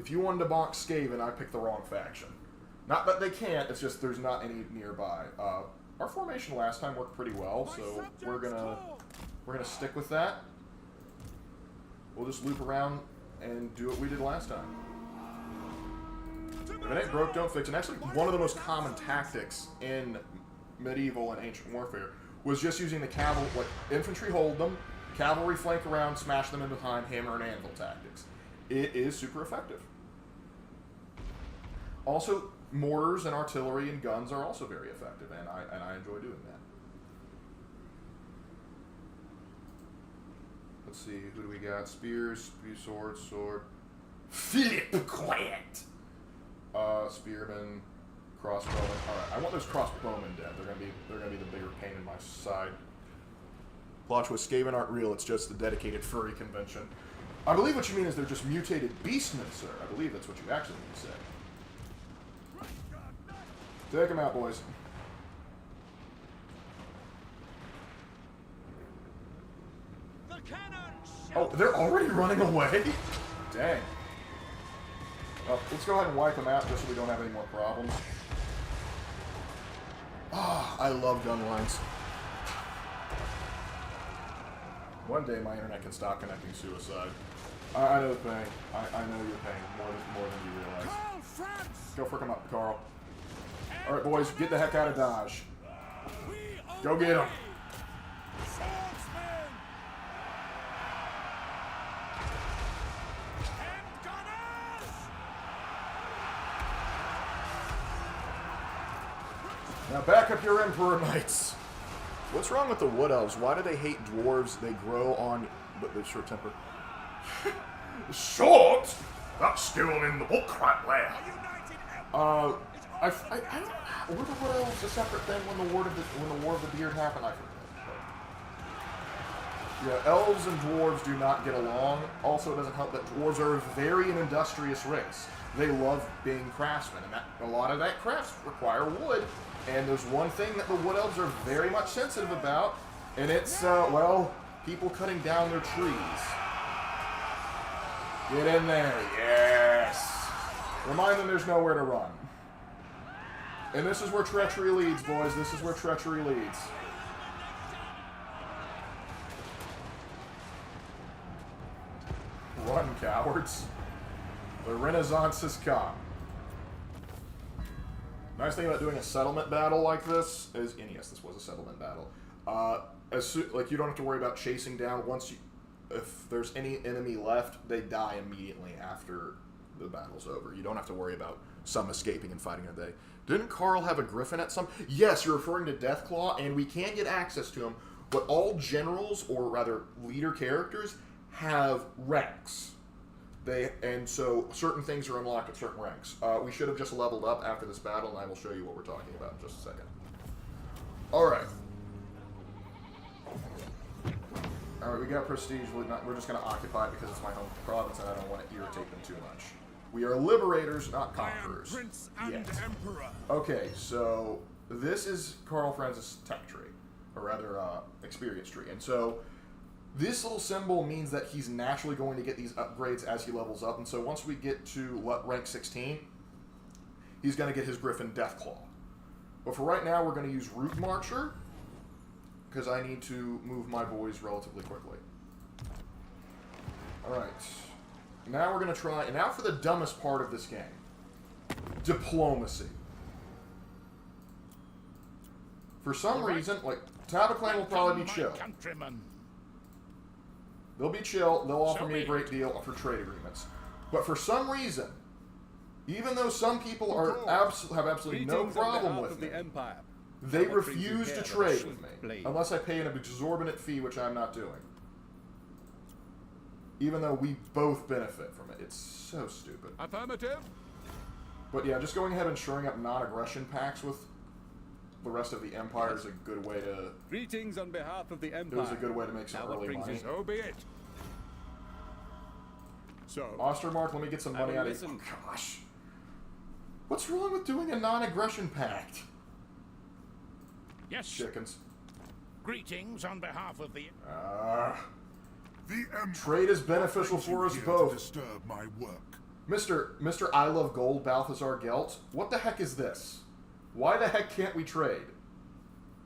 If you wanted to bonk Skaven, I picked the wrong faction. Not that they can't, it's just there's not any nearby. Our formation last time worked pretty well, so we're gonna stick with that. We'll just loop around and do what we did last time. If it ain't broke, don't fix it. And actually, one of the most common tactics in medieval and ancient warfare was just using the cavalry, like infantry hold them, cavalry flank around, smash them in behind, hammer and anvil tactics. It is super effective. Also, mortars and artillery and guns are also very effective, and I enjoy doing that. Let's see, who do we got? Spears, sword. Flip Quiet! Spearmen, crossbowmen. Alright, I want those crossbowmen dead. They're gonna be the bigger pain in my side. Plot twist, Skaven aren't real, it's just the dedicated furry convention. I believe what you mean is they're just mutated beastmen, sir. I believe that's what you actually mean to say. Take them out, boys. Oh, they're already running away? Dang. Well, let's go ahead and wipe them out just so we don't have any more problems. Ah, I love gun lines. One day my internet can stop connecting suicide. I know the pain. I know your pain more than you realize. Go frick them up, Carl. Alright, boys, get the heck out of Dodge. Go get them. Now back up your Emperor Knights. What's wrong with the Wood Elves? Why do they hate dwarves? They grow on... but they're short temper. Short? That's still in the book right there. Were the Wood Elves a separate thing when the War of the Beard happened? I forget. Yeah, elves and dwarves do not get along. Also, it doesn't help that dwarves are a very industrious race. They love being craftsmen, and a lot of that crafts require wood. And there's one thing that the Wood Elves are very much sensitive about, and it's, well, people cutting down their trees. Get in there, yes! Remind them there's nowhere to run. And this is where treachery leads, boys. This is where treachery leads. Run, cowards. The Renaissance has come. Nice thing about doing a settlement battle like this is, and yes, this was a settlement battle. Like you don't have to worry about chasing down if there's any enemy left, they die immediately after the battle's over. You don't have to worry about some escaping and fighting a day. Didn't Carl have a griffin at some? Yes, you're referring to Deathclaw, and we can't get access to him. But all generals, or rather leader characters, have ranks. And so certain things are unlocked at certain ranks. We should have just leveled up after this battle, and I will show you what we're talking about in just a second. Alright. Alright, we got prestige. We're just going to occupy it because it's my home province and I don't want to irritate them too much. We are liberators, not conquerors. I am Prince and Emperor. Okay, so this is Karl Franz's tech tree, or rather, experience tree. And so this little symbol means that he's naturally going to get these upgrades as he levels up. And so once we get to rank 16, he's going to get his Griffin Deathclaw. But for right now, we're going to use Root Marcher, because I need to move my boys relatively quickly. Alright. Now we're going to try, and now for the dumbest part of this game. Diplomacy. For some reason, like, Tabaclan will probably be chill. They'll be chill, they'll offer me a great deal for trade agreements. But for some reason, even though some people are have absolutely no problem with me, they refuse to trade with me, unless I pay an exorbitant fee, which I'm not doing. Even though we both benefit from it. It's so stupid. Affirmative. But yeah, just going ahead and shoring up non-aggression pacts with the rest of the Empire is a good way to... Greetings on behalf of the Empire. It was a good way to make some early money. So be it. So... Ostermark, let me get some money out of you. Oh, gosh. What's wrong with doing a non-aggression pact? Yes. Chickens. Greetings on behalf of the... Trade is beneficial for us both. Disturb my work. Mr. I Love Gold, Balthazar Gelt, what the heck is this? Why the heck can't we trade?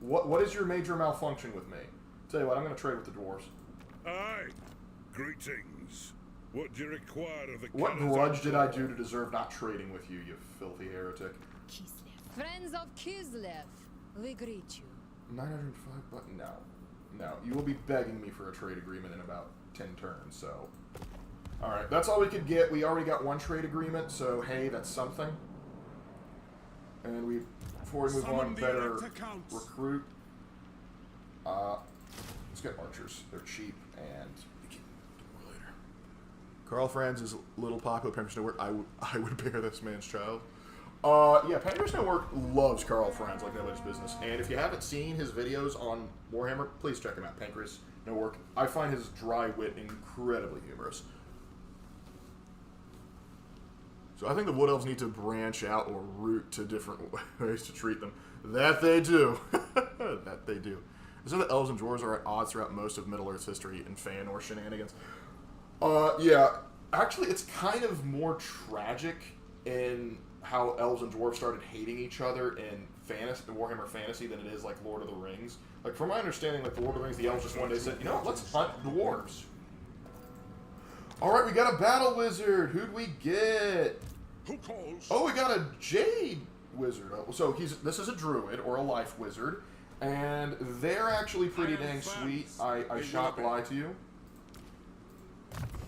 What is your major malfunction with me? Tell you what, I'm going to trade with the dwarves. Aye. Greetings. What do you require of the... What grudge did I do to deserve not trading with you, you filthy heretic? Kislev. Friends of Kislev, we greet you. 905 button? No. No, you will be begging me for a trade agreement in about 10 turns, so... Alright, that's all we could get. We already got one trade agreement, so hey, that's something. And we, before we move on, better recruit. Let's get archers. They're cheap, and we can do more later. Karl Franz is a little popular. Pancreas No Work. I would bear this man's child. Yeah, Pancreas No Work loves Karl Franz like nobody's business. And if you haven't seen his videos on Warhammer, please check him out. Pancreas No Work. I find his dry wit incredibly humorous. So I think the Wood Elves need to branch out or route to different ways to treat them. That they do. That they do. So the Elves and Dwarves are at odds throughout most of Middle-earth's history in Feanor shenanigans. Yeah. Actually, it's kind of more tragic in how Elves and Dwarves started hating each other in Warhammer Fantasy than it is like Lord of the Rings. Like, from my understanding, like the Lord of the Rings, the Elves just one day said, you know what, let's hunt Dwarves. Alright, we got a Battle Wizard. Who'd we get? Who calls? Oh, we got a Jade Wizard. So this is a Druid, or a Life Wizard, and they're actually pretty dang sweet. I shan't lie to you.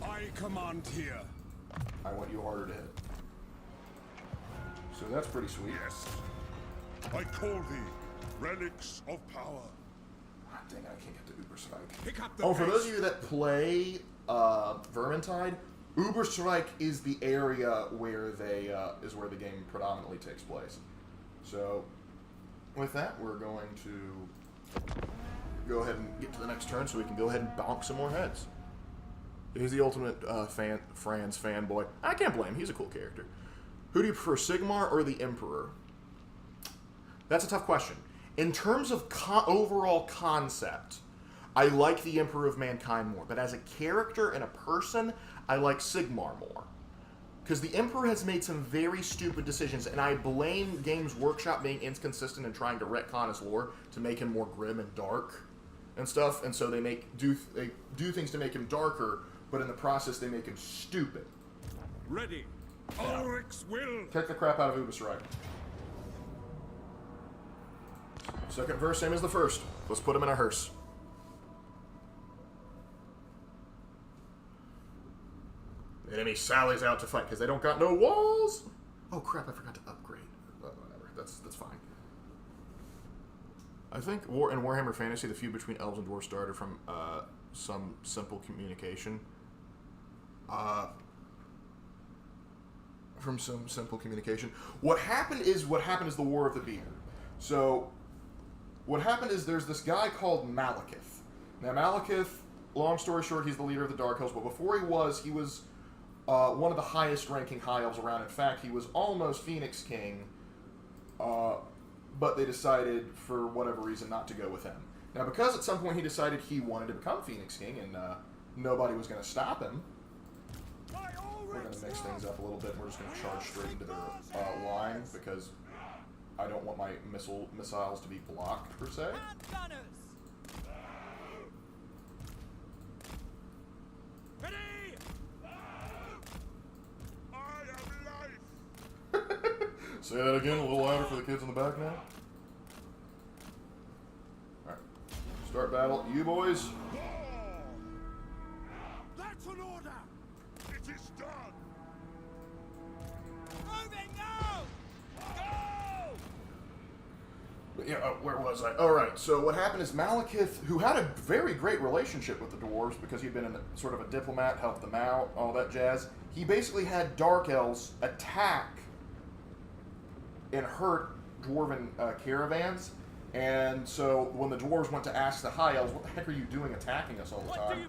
I command here. I want you harder to hit. So that's pretty sweet. Yes. I call thee relics of power. Ah, dang it, I can't get to Uber Strike. Pick up the Oh, for those of you that play Vermintide, Uber Strike is the area where they is where the game predominantly takes place. So, with that, we're going to go ahead and get to the next turn so we can go ahead and bonk some more heads. He's the ultimate Franz fanboy. I can't blame him. He's a cool character. Who do you prefer, Sigmar or the Emperor? That's a tough question. In terms of overall concept, I like the Emperor of Mankind more. But as a character and a person, I like Sigmar more. Because the Emperor has made some very stupid decisions, and I blame Games Workshop being inconsistent in trying to retcon his lore to make him more grim and dark and stuff. And so they do things to make him darker, but in the process they make him stupid. Ready. Ulrich's will. Take the crap out of Ubisrike. Second verse, same as the first. Let's put him in a hearse. The enemy sallies out to fight because they don't got no walls. Oh crap! I forgot to upgrade. Whatever. That's fine. I think in Warhammer Fantasy, the feud between elves and dwarves started from some simple communication. from some simple communication. What happened is the War of the Beer. So, what happened is there's this guy called Malekith. Now, Malekith, long story short, he's the leader of the Dark Elves, but before he was one of the highest-ranking High Elves around. In fact, he was almost Phoenix King, but they decided, for whatever reason, not to go with him. Now, because at some point he decided he wanted to become Phoenix King, and nobody was going to stop him, we're going to mix things up a little bit. We're just going to charge straight into their line, because I don't want my missiles to be blocked, per se. Say that again, a little louder for the kids in the back now. Alright. Start battle. You boys. That's an order! It is done! Moving now! Go! But yeah, where was I? Alright, so what happened is Malekith, who had a very great relationship with the dwarves because he'd been sort of a diplomat, helped them out, all that jazz, he basically had Dark Elves attack and hurt dwarven caravans. And so when the dwarves went to ask the High Elves, what the heck are you doing attacking us all the time?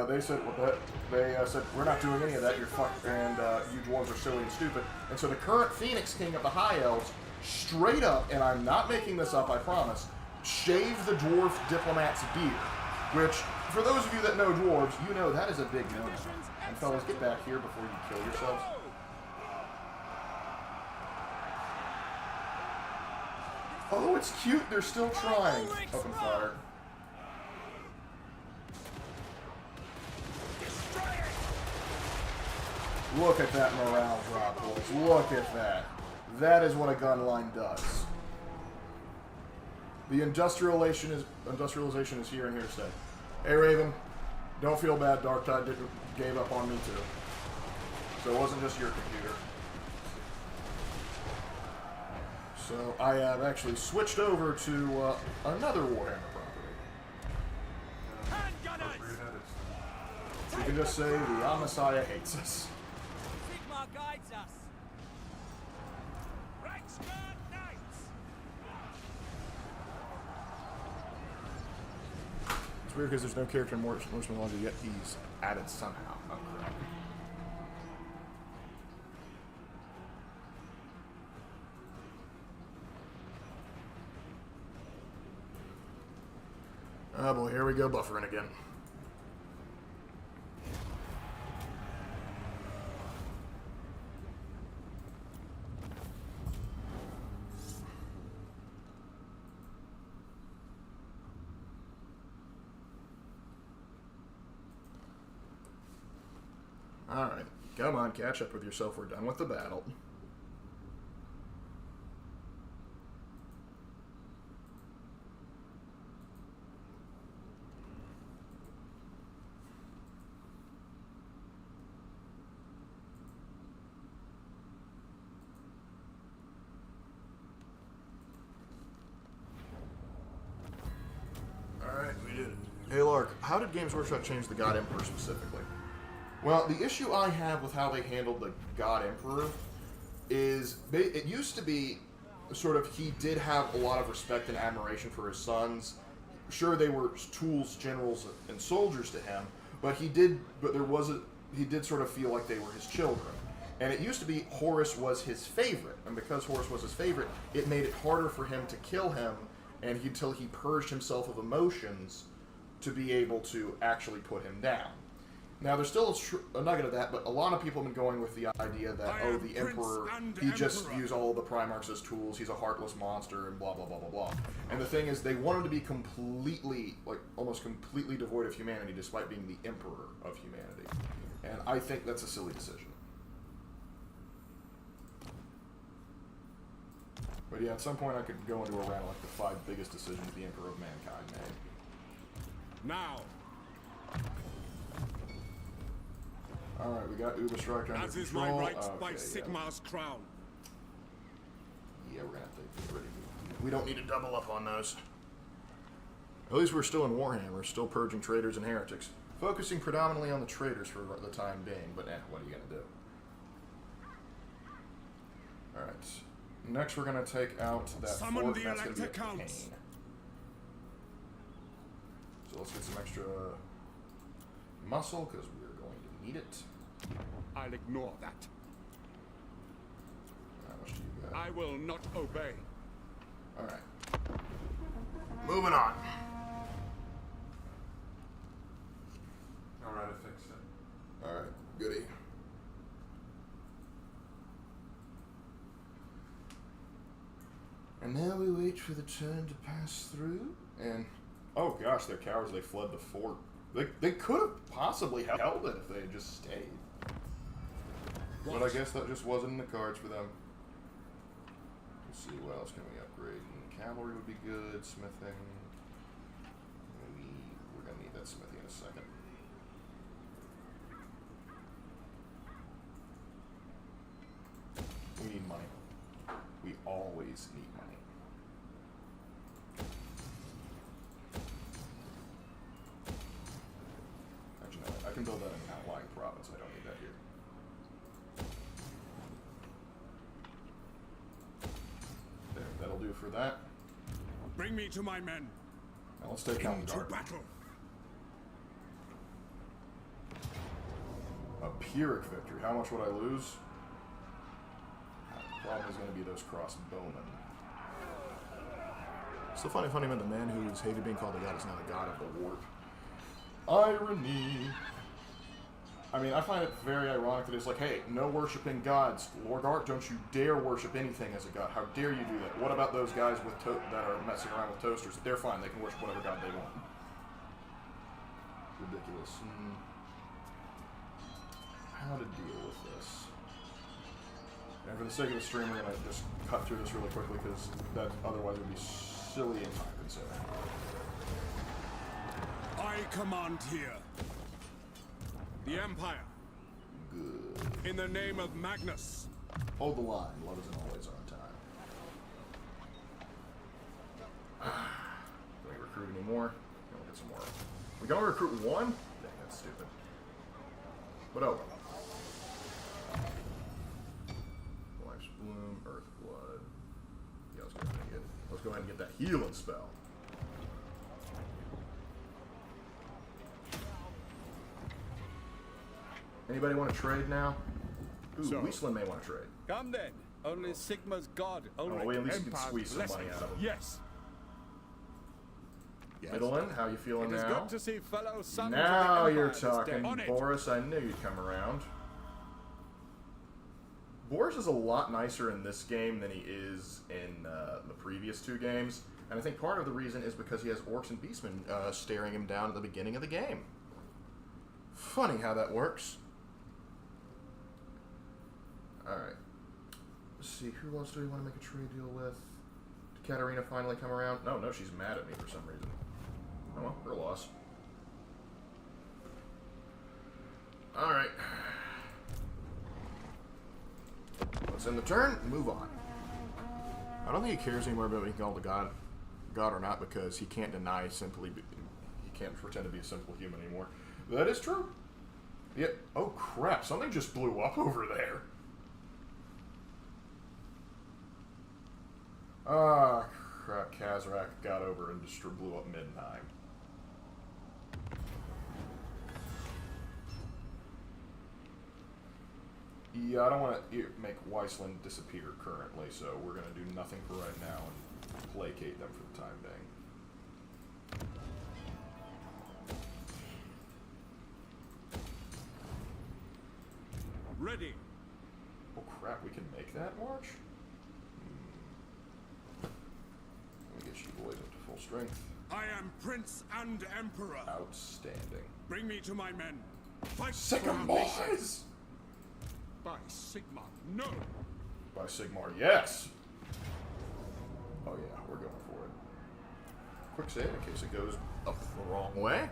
They said, what the heck? They said, we're not doing any of that, you're fucked, and you dwarves are silly and stupid. And so the current Phoenix King of the High Elves, straight up, and I'm not making this up, I promise, shaved the dwarf diplomat's beard. Which, for those of you that know dwarves, you know that is a big no-no. And fellas, get back here before you kill yourselves. Oh, it's cute. They're still trying. Open fire. Look at that morale drop, boys. Look at that. That is what a gun line does. The industrialization is here and here to stay. Hey, Raven. Don't feel bad. Dark Tide gave up on me, too. So it wasn't just your computer. So I have actually switched over to another Warhammer property. You can just say the Amasiah hates us. Sigmar guides us. Reichsguard Knights. It's weird because there's no character in Norseman Logic, yet he's added somehow. Okay. Oh boy, here we go, buffering again. Alright, come on, catch up with yourself. We're done with the battle. Hey Lark, how did Games Workshop change the God Emperor specifically? Well, the issue I have with how they handled the God Emperor is it used to be sort of he did have a lot of respect and admiration for his sons. Sure, they were tools, generals, and soldiers to him, but he did sort of feel like they were his children. And it used to be Horus was his favorite, and because Horus was his favorite, it made it harder for him to kill him, and until he purged himself of emotions to be able to actually put him down. Now, there's still a nugget of that, but a lot of people have been going with the idea that, oh, the Emperor, he just views all the Primarchs as tools, he's a heartless monster, and blah, blah, blah, blah, blah. And the thing is, they want him to be completely, like, almost completely devoid of humanity, despite being the Emperor of humanity. And I think that's a silly decision. But yeah, at some point I could go into a round like the 5 biggest decisions the Emperor of Mankind made. Now. Alright, we got Uber Strike under As is control. my right Okay, by Sigmar's crown. Yeah, we're gonna have to get ready. We don't need to double up on those. At least we're still in Warhammer, still purging traitors and heretics. Focusing predominantly on the traitors for the time being, but what are you gonna do? Alright. Next, we're going to take out that Summon fort, the and that's going to be a Elector pain. Counts. So let's get some extra muscle, because we're going to need it. I'll ignore that. How much do you got? I will not obey. Alright. Moving on. Alright, I fixed it. Alright, goody. And now we wait for the turn to pass through, and oh gosh, they're cowards, they fled the fort. They could have possibly held it if they had just stayed. But I guess that just wasn't in the cards for them. Let's see, what else can we upgrade? Cavalry would be good, smithing. We're gonna need that smithy in a second. We need money. We always need money. Actually, no, I can build that in an outlying province. I don't need that here. There, that'll do for that. Bring me to my men. Now let's take out Into Lark. battle. A Pyrrhic victory. How much would I lose? The problem is going to be those crossbowmen. Still funny man, the man who is hated being called a god is now the god of the warp. Irony. I mean, I find it very ironic that it's like, hey, no worshipping gods. Lord Art, don't you dare worship anything as a god. How dare you do that? What about those guys with that are messing around with toasters? They're fine. They can worship whatever god they want. Ridiculous. How to deal with this? And for the sake of the stream, we're going to just cut through this really quickly because that otherwise would be silly and time consuming. I command here. The Empire. Good. In the name of Magnus. Hold the line. Love isn't always on time. Can we recruit any more? We'll get some more. We gonna recruit one? Dang, that's stupid. But oh. Life's Bloom, Earth Blood. Yeah, let's go ahead and get that healing spell. Anybody want to trade now? Ooh, So- Weasland may want to trade. Come then. Only Sigma's god. Only we at least can Empire's squeeze some money blessings. out of him. Yes. Middleton, how you feeling It is now? good to see fellow sons Now of the you're Empire this day. talking, On it. Boris. I knew you'd come around. Boris is a lot nicer in this game than he is in the previous two games, and I think part of the reason is because he has orcs and beastmen staring him down at the beginning of the game. Funny how that works. Alright. Let's see, who else do we want to make a trade deal with? Did Katarina finally come around? No, she's mad at me for some reason. Oh well, her loss. Alright. Let's end the turn and move on. I don't think he cares anymore about being called a god or not, because he can't deny he can't pretend to be a simple human anymore. That is true. Yeah. Oh crap, something just blew up over there. Ah, crap, Kazrak got over and just blew up Midnight. Yeah, I don't want to make Weisland disappear currently, so we're going to do nothing for right now and placate them for the time being. Ready. Oh crap, we can make that march? Let me get you boys up to full strength. I am Prince and Emperor. Outstanding. Bring me to my men. Fight Sick for our 'em, nation. boys! By Sigma, no. By Sigmar, yes! Oh yeah, we're going for it. Quick save in case it goes up the wrong way.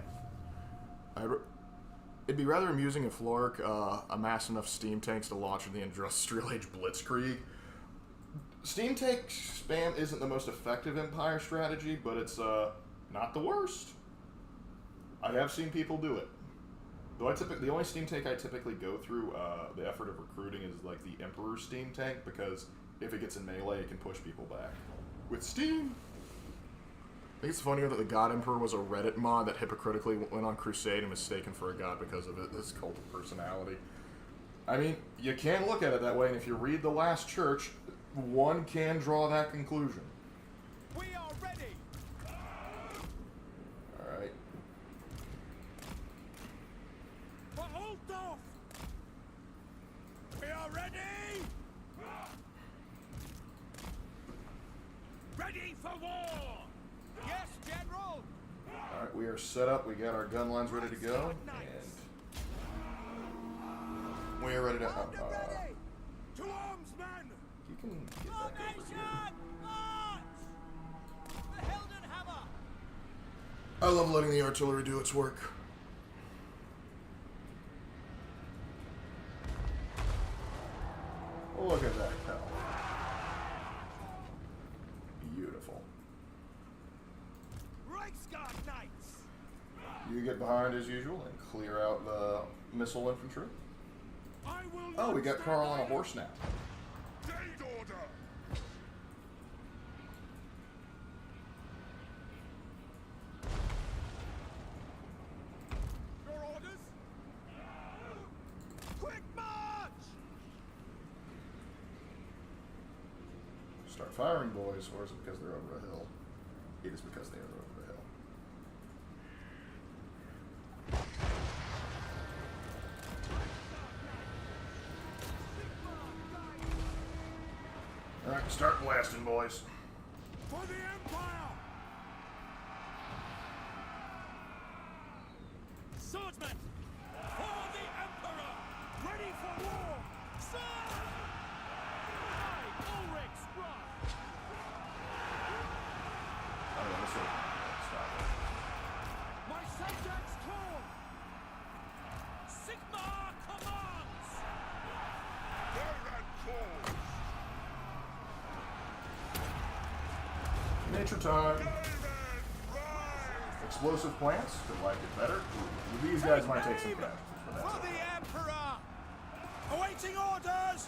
It'd be rather amusing if Lark amassed enough steam tanks to launch the Industrial Age Blitzkrieg. Steam tank spam isn't the most effective Empire strategy, but it's not the worst. I have seen people do it. Though the only steam tank I typically go through the effort of recruiting is like the Emperor steam tank, because if it gets in melee, it can push people back. With Steam! I think it's funnier that the God Emperor was a Reddit mod that hypocritically went on crusade and mistaken for a god because of it. This cult of personality. I mean, you can look at it that way, and if you read The Last Church, one can draw that conclusion. We are ready. Alright. For Altdorf. We are ready. Ready for war. Yes, General. Alright, we are set up. We got our gun lines ready to go. And we are ready to... To arms, man. You can get back over here. The Helden Hammer. I love letting the artillery do its work. Look at that hell. Beautiful. Reichsguard Knights. You get behind as usual and clear out the missile infantry. Oh, we got Carl on a horse now. Date order. Your orders. Quick march. Start firing, boys, or is it because they're over a hill? It is because they are over a hill. Alright, start blasting, boys. For the Empire. Swordsman. For the Emperor. Ready for war. Sir. I, Ulrich Sprott. Oh, yeah, this will stop it. My subjects call. Sigmar commands. Hear that call. Nature time. Explosive plants. Could like it better. Ooh, these guys might take some casualties, but that's For okay. the Emperor. Awaiting orders.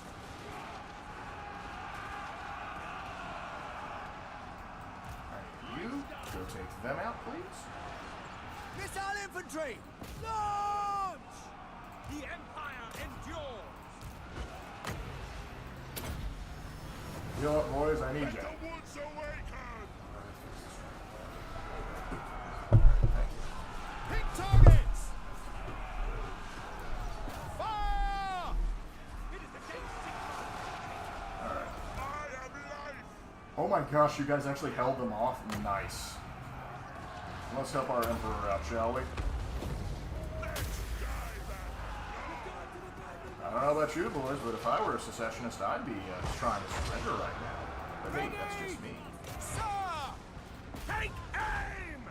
Alright, you go take them out, please. Missile infantry. Launch. The Empire endures. You know what, boys? I need Let you. the woods awaken. Thank you. Pick targets. Fire. It is against Alright. I am life. Oh my gosh, you guys actually held them off? Nice. Let's help our Emperor out, shall we? I don't know about you boys, but if I were a secessionist, I'd be trying to surrender right now. But maybe that's just me. Sir. Take aim.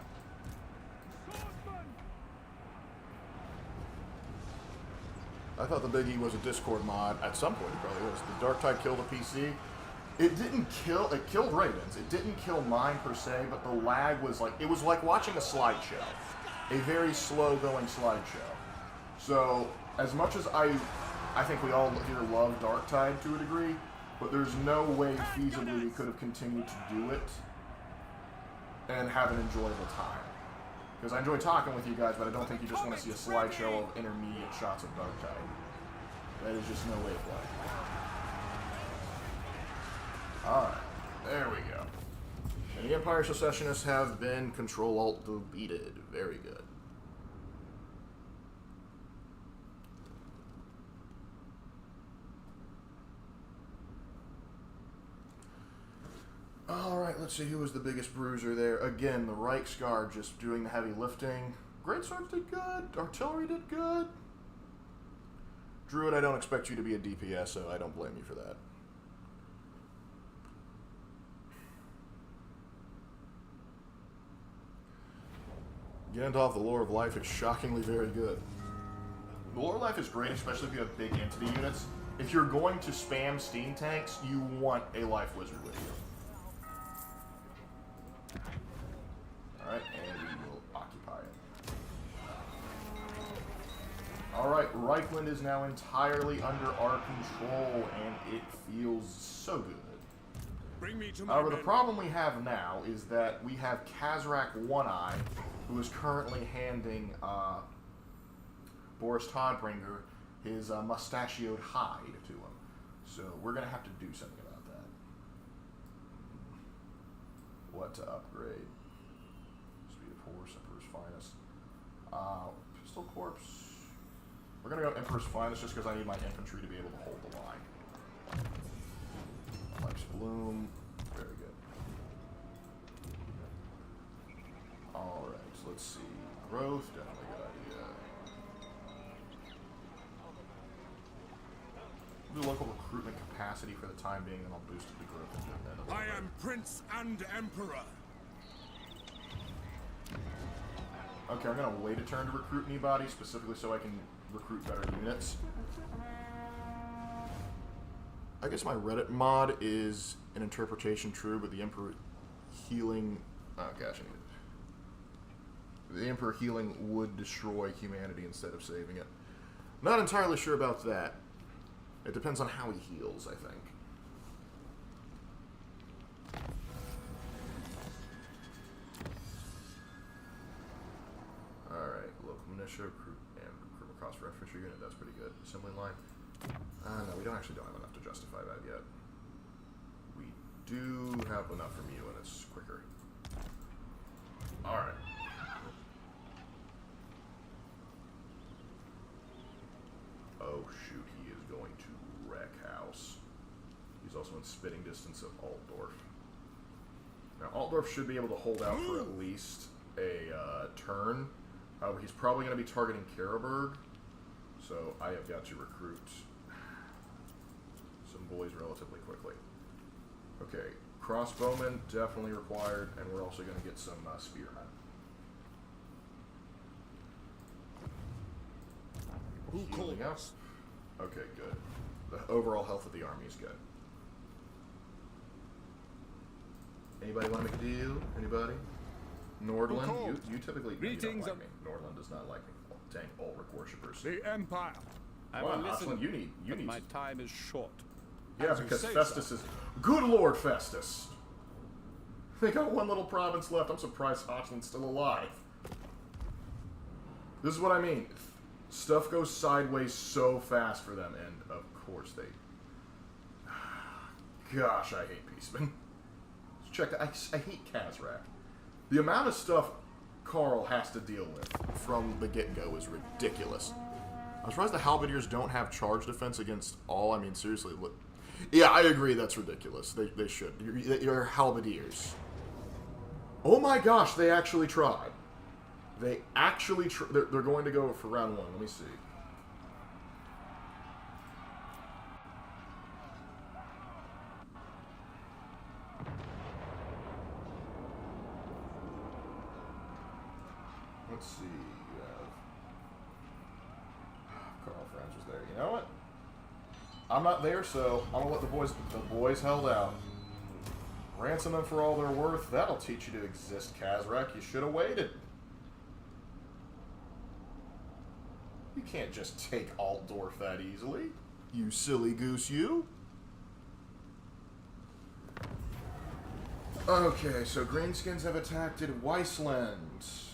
Swordsman. I thought the Big E was a Discord mod. At some point, it probably was. The Dark Tide killed a PC. It didn't kill. It killed Ravens. It didn't kill mine per se, but the lag was like it was like watching a slideshow, a very slow-going slideshow. So as much as I think we all here love Dark Tide to a degree, but there's no way feasibly we could have continued to do it and have an enjoyable time. Because I enjoy talking with you guys, but I don't think you just want to see a slideshow of intermediate shots of Dark Tide. That is just no way to play. Alright, there we go. And the Empire Secessionists have been Control-Alt-Deleted. Very good. Alright, let's see who was the biggest bruiser there. Again, the Reichsguard just doing the heavy lifting. Greatswords did good. Artillery did good. Druid, I don't expect you to be a DPS, so I don't blame you for that. Gandalf, the Lore of Life is shockingly very good. The Lore of Life is great, especially if you have big entity units. If you're going to spam steam tanks, you want a Life Wizard with you. Alright, and we will occupy it. Alright, Reichland is now entirely under our control, and it feels so good. Bring me to my However, the men. problem we have now is that we have Kazrak One Eye, who is currently handing Boris Todbringer his mustachioed hide to him. So we're going to have to do something about that. What to upgrade? Speed of horse, Emperor's Finest. Pistol Corps. We're going to go Emperor's Finest just because I need my infantry to be able to hold the line. Life's Bloom. Very good. Alright, so let's see. Growth, definitely a good idea. Do local recruitment capacity for the time being, and I'll boost the growth in a I am Prince and Emperor. Okay, I'm gonna wait a turn to recruit anybody, specifically so I can recruit better units. I guess my Reddit mod is an interpretation true, but the Emperor healing... Oh gosh, I need it. The Emperor healing would destroy humanity instead of saving it. Not entirely sure about that. It depends on how he heals, I think. Alright, local militia, recruit, and recruitment cost for infantry unit, that's pretty good. Assembly line. No, we don't have enough to justify that yet. We do have enough from you, and it's quicker. Alright. Oh shoot, he is going to wreck house. He's also in spitting distance of Altdorf. Now, Altdorf should be able to hold out for at least a turn. However, he's probably going to be targeting Karaberg, so I have got to recruit some boys relatively quickly. Okay, crossbowmen definitely required, and we're also going to get some spearmen. Healing up. Okay, good. The overall health of the army is good. Anybody want to make a deal? Anybody? Nordland, you typically you don't like me. Nordland does not like me. Oh, dang, Ulrich worshippers. The Empire. Wow, Ashland, you need my time is short. Yeah, because Festus is... Good Lord, Festus! They got one little province left. I'm surprised Ashland's still alive. This is what I mean. Stuff goes sideways so fast for them, and of course they... Gosh, I hate Peaceman. Check that. I hate Kazrak. The amount of stuff Carl has to deal with from the get-go is ridiculous. I'm surprised the Halberdiers don't have charge defense against all. I mean, seriously. Yeah, I agree. That's ridiculous. They should. You're Halberdiers. Oh my gosh, they actually tried. They actually... They're going to go for round one. Let me see. Let's see. You have... Carl Franz was there. You know what? I'm not there, so I'm gonna let the boys held out. Ransom them for all they're worth. That'll teach you to exist, Kazrak. You should have waited. You can't just take Altdorf that easily. You silly goose, you. Okay, so Greenskins have attacked Weissland.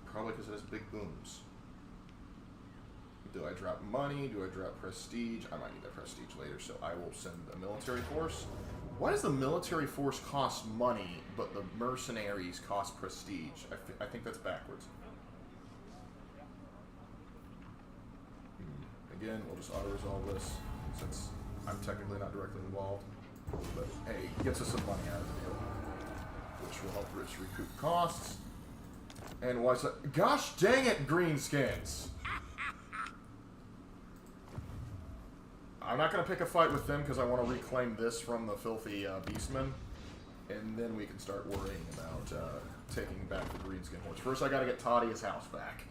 Probably because it has big booms. Do I drop money? Do I drop prestige? I might need that prestige later, so I will send a military force. Why does the military force cost money, but the mercenaries cost prestige? I think that's backwards. Again, we'll just auto-resolve this, since I'm technically not directly involved. But, hey, it gets us some money out of the deal, which will help Rich recoup costs. And why so... Gosh dang it, Greenskins! I'm not going to pick a fight with them because I want to reclaim this from the filthy beastmen. And then we can start worrying about taking back the Greenskin horse. First, I got to get Tadia's house back.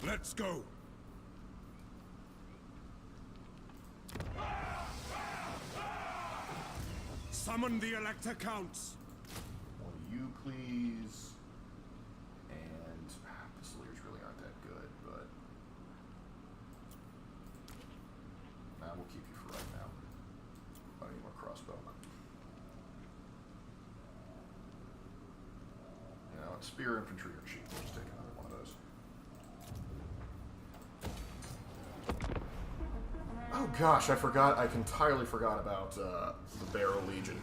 Let's go. Summon the Elector Counts. One of you, please. And Pistoliers really aren't that good, but we'll keep you for right now. I need more crossbow. spear infantry are cheap. We'll just take another one of those. Oh gosh, I forgot. I entirely forgot about the Barrow Legion.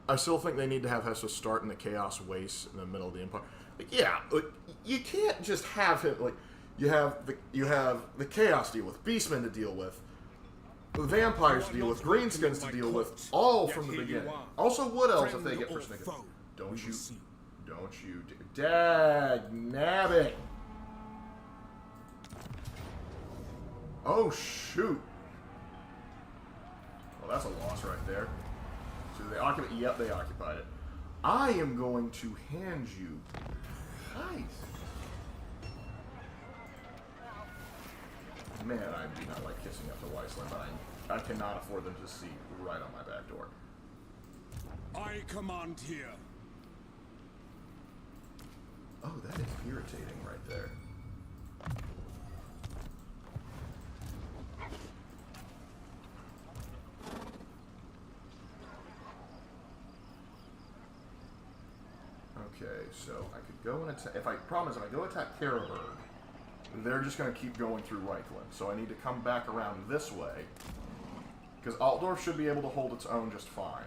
I still think they need to have Hessa start in the Chaos Waste in the middle of the Empire. Like, yeah, like, you can't just have him like you have the Chaos deal with, Beastmen to deal with, the Vampires to deal with, Greenskins to deal with, all from the beginning. Also Wood Elves if they get persnicked. Don't you dag nabbit. Oh shoot. Well, that's a loss right there. So they occupy. Yep, they occupied it. I am going to hand you. Nice. Man, I do not like kissing up to Weissland, but I cannot afford them to see right on my back door. I command here. Oh, that is irritating right there. Okay, so I could go and attack. If I go attack Karaberg, they're just going to keep going through Reichland. So I need to come back around this way, because Altdorf should be able to hold its own just fine.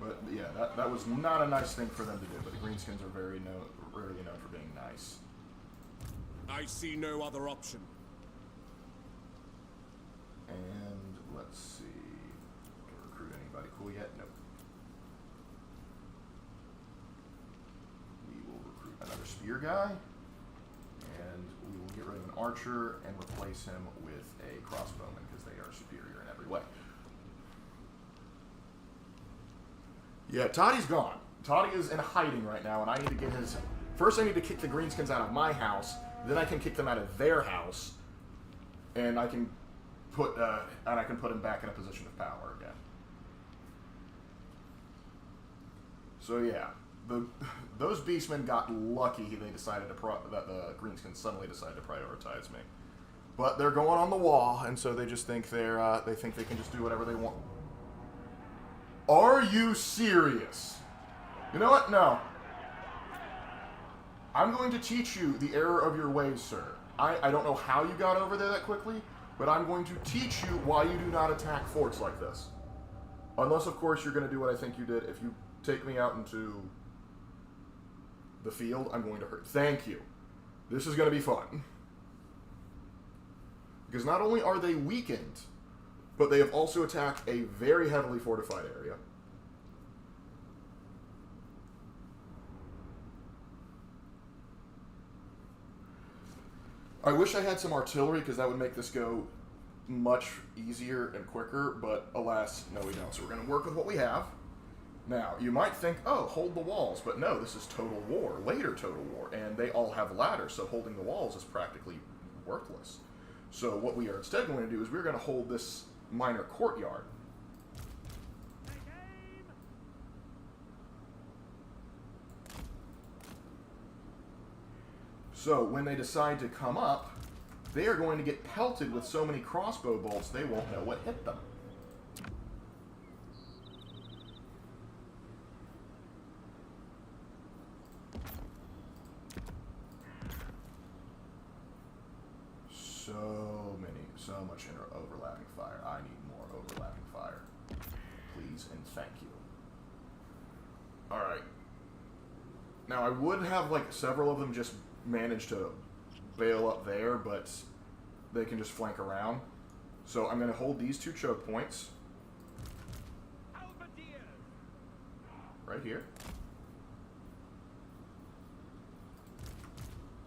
But yeah, that was not a nice thing for them to do. But the Greenskins are rarely known for being nice. I see no other option. And let's see. Do I recruit anybody cool yet? Nope. We will recruit another spear guy. And we will get rid of an archer and replace him with a crossbowman because they are superior in every way. Yeah, Toddy's gone. Toddy is in hiding right now, and I need to get his... First I need to kick the Greenskins out of my house, then I can kick them out of their house, and I can put him back in a position of power again. So yeah, those Beastmen got lucky. They decided that the Greenskins suddenly decided to prioritize me, but they're going on the wall, and so they just think they think they can just do whatever they want. Are you serious? You know what? No. I'm going to teach you the error of your ways, sir. I don't know how you got over there that quickly, but I'm going to teach you why you do not attack forts like this. Unless, of course, you're going to do what I think you did. If you take me out into the field, I'm going to hurt. Thank you. This is going to be fun. Because not only are they weakened, but they have also attacked a very heavily fortified area. I wish I had some artillery, because that would make this go much easier and quicker, but alas, no we don't. So we're going to work with what we have. Now, you might think, oh, hold the walls, but no, this is Total War, later Total War, and they all have ladders, so holding the walls is practically worthless. So what we are instead going to do is we're going to hold this minor courtyard. So when they decide to come up, they are going to get pelted with so many crossbow bolts they won't know what hit them. So much overlapping fire. I need more overlapping fire. Please and thank you. Alright. Now I would have like several of them just manage to bail up there, but they can just flank around. So I'm going to hold these two choke points. Right here.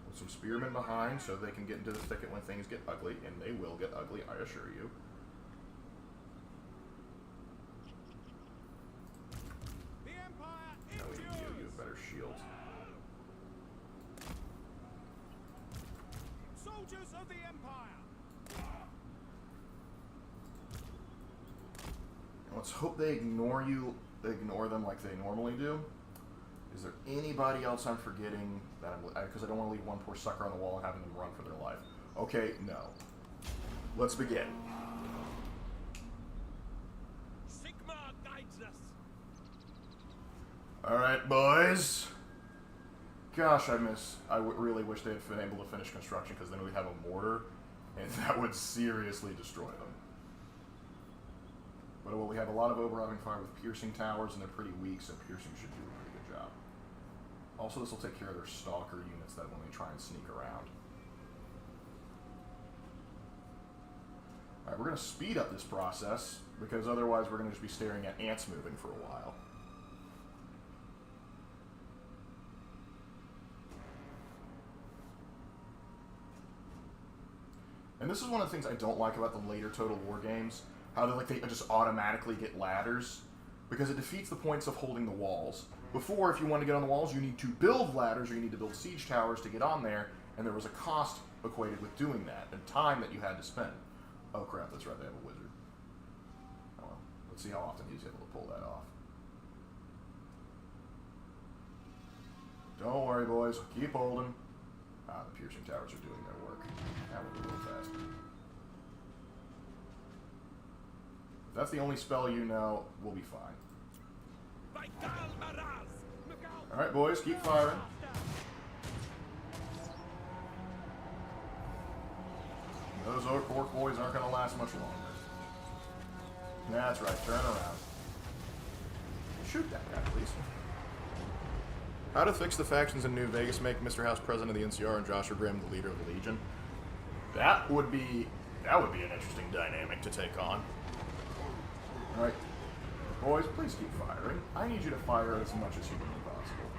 With some spearmen behind so they can get into the thicket when things get ugly, and they will get ugly, I assure you. No, you have better shields. Soldiers of the Empire. Let's hope they ignore them like they normally do. Is there anybody else I'm forgetting that because I don't want to leave one poor sucker on the wall and having them run for their life. Okay, no. Let's begin. Sigma guides us. Alright, boys. Gosh, I really wish they had been able to finish construction, because then we'd have a mortar, and that would seriously destroy them. But well, we have a lot of overrunning fire with piercing towers, and they're pretty weak, so piercing should do a pretty good job. Also, this will take care of their stalker units that when they try and sneak around. Alright, we're going to speed up this process, because otherwise we're going to just be staring at ants moving for a while. And this is one of the things I don't like about the later Total War games, how they just automatically get ladders, because it defeats the points of holding the walls. Before, if you want to get on the walls, you need to build ladders, or you need to build siege towers to get on there, and there was a cost equated with doing that, and time that you had to spend. Oh crap, that's right, they have a wizard. Oh well, let's see how often he's able to pull that off. Don't worry, boys, keep holding. Ah, the piercing towers are doing their work. That will be real fast. If that's the only spell you know, we'll be fine. Alright, boys, keep firing. Those orc boys aren't going to last much longer. That's right, turn around. Shoot that guy, please. How to fix the factions in New Vegas, make Mr. House president of the NCR and Joshua Graham the leader of the Legion. That would be an interesting dynamic to take on. Alright. Boys, please keep firing. I need you to fire as much as humanly possible.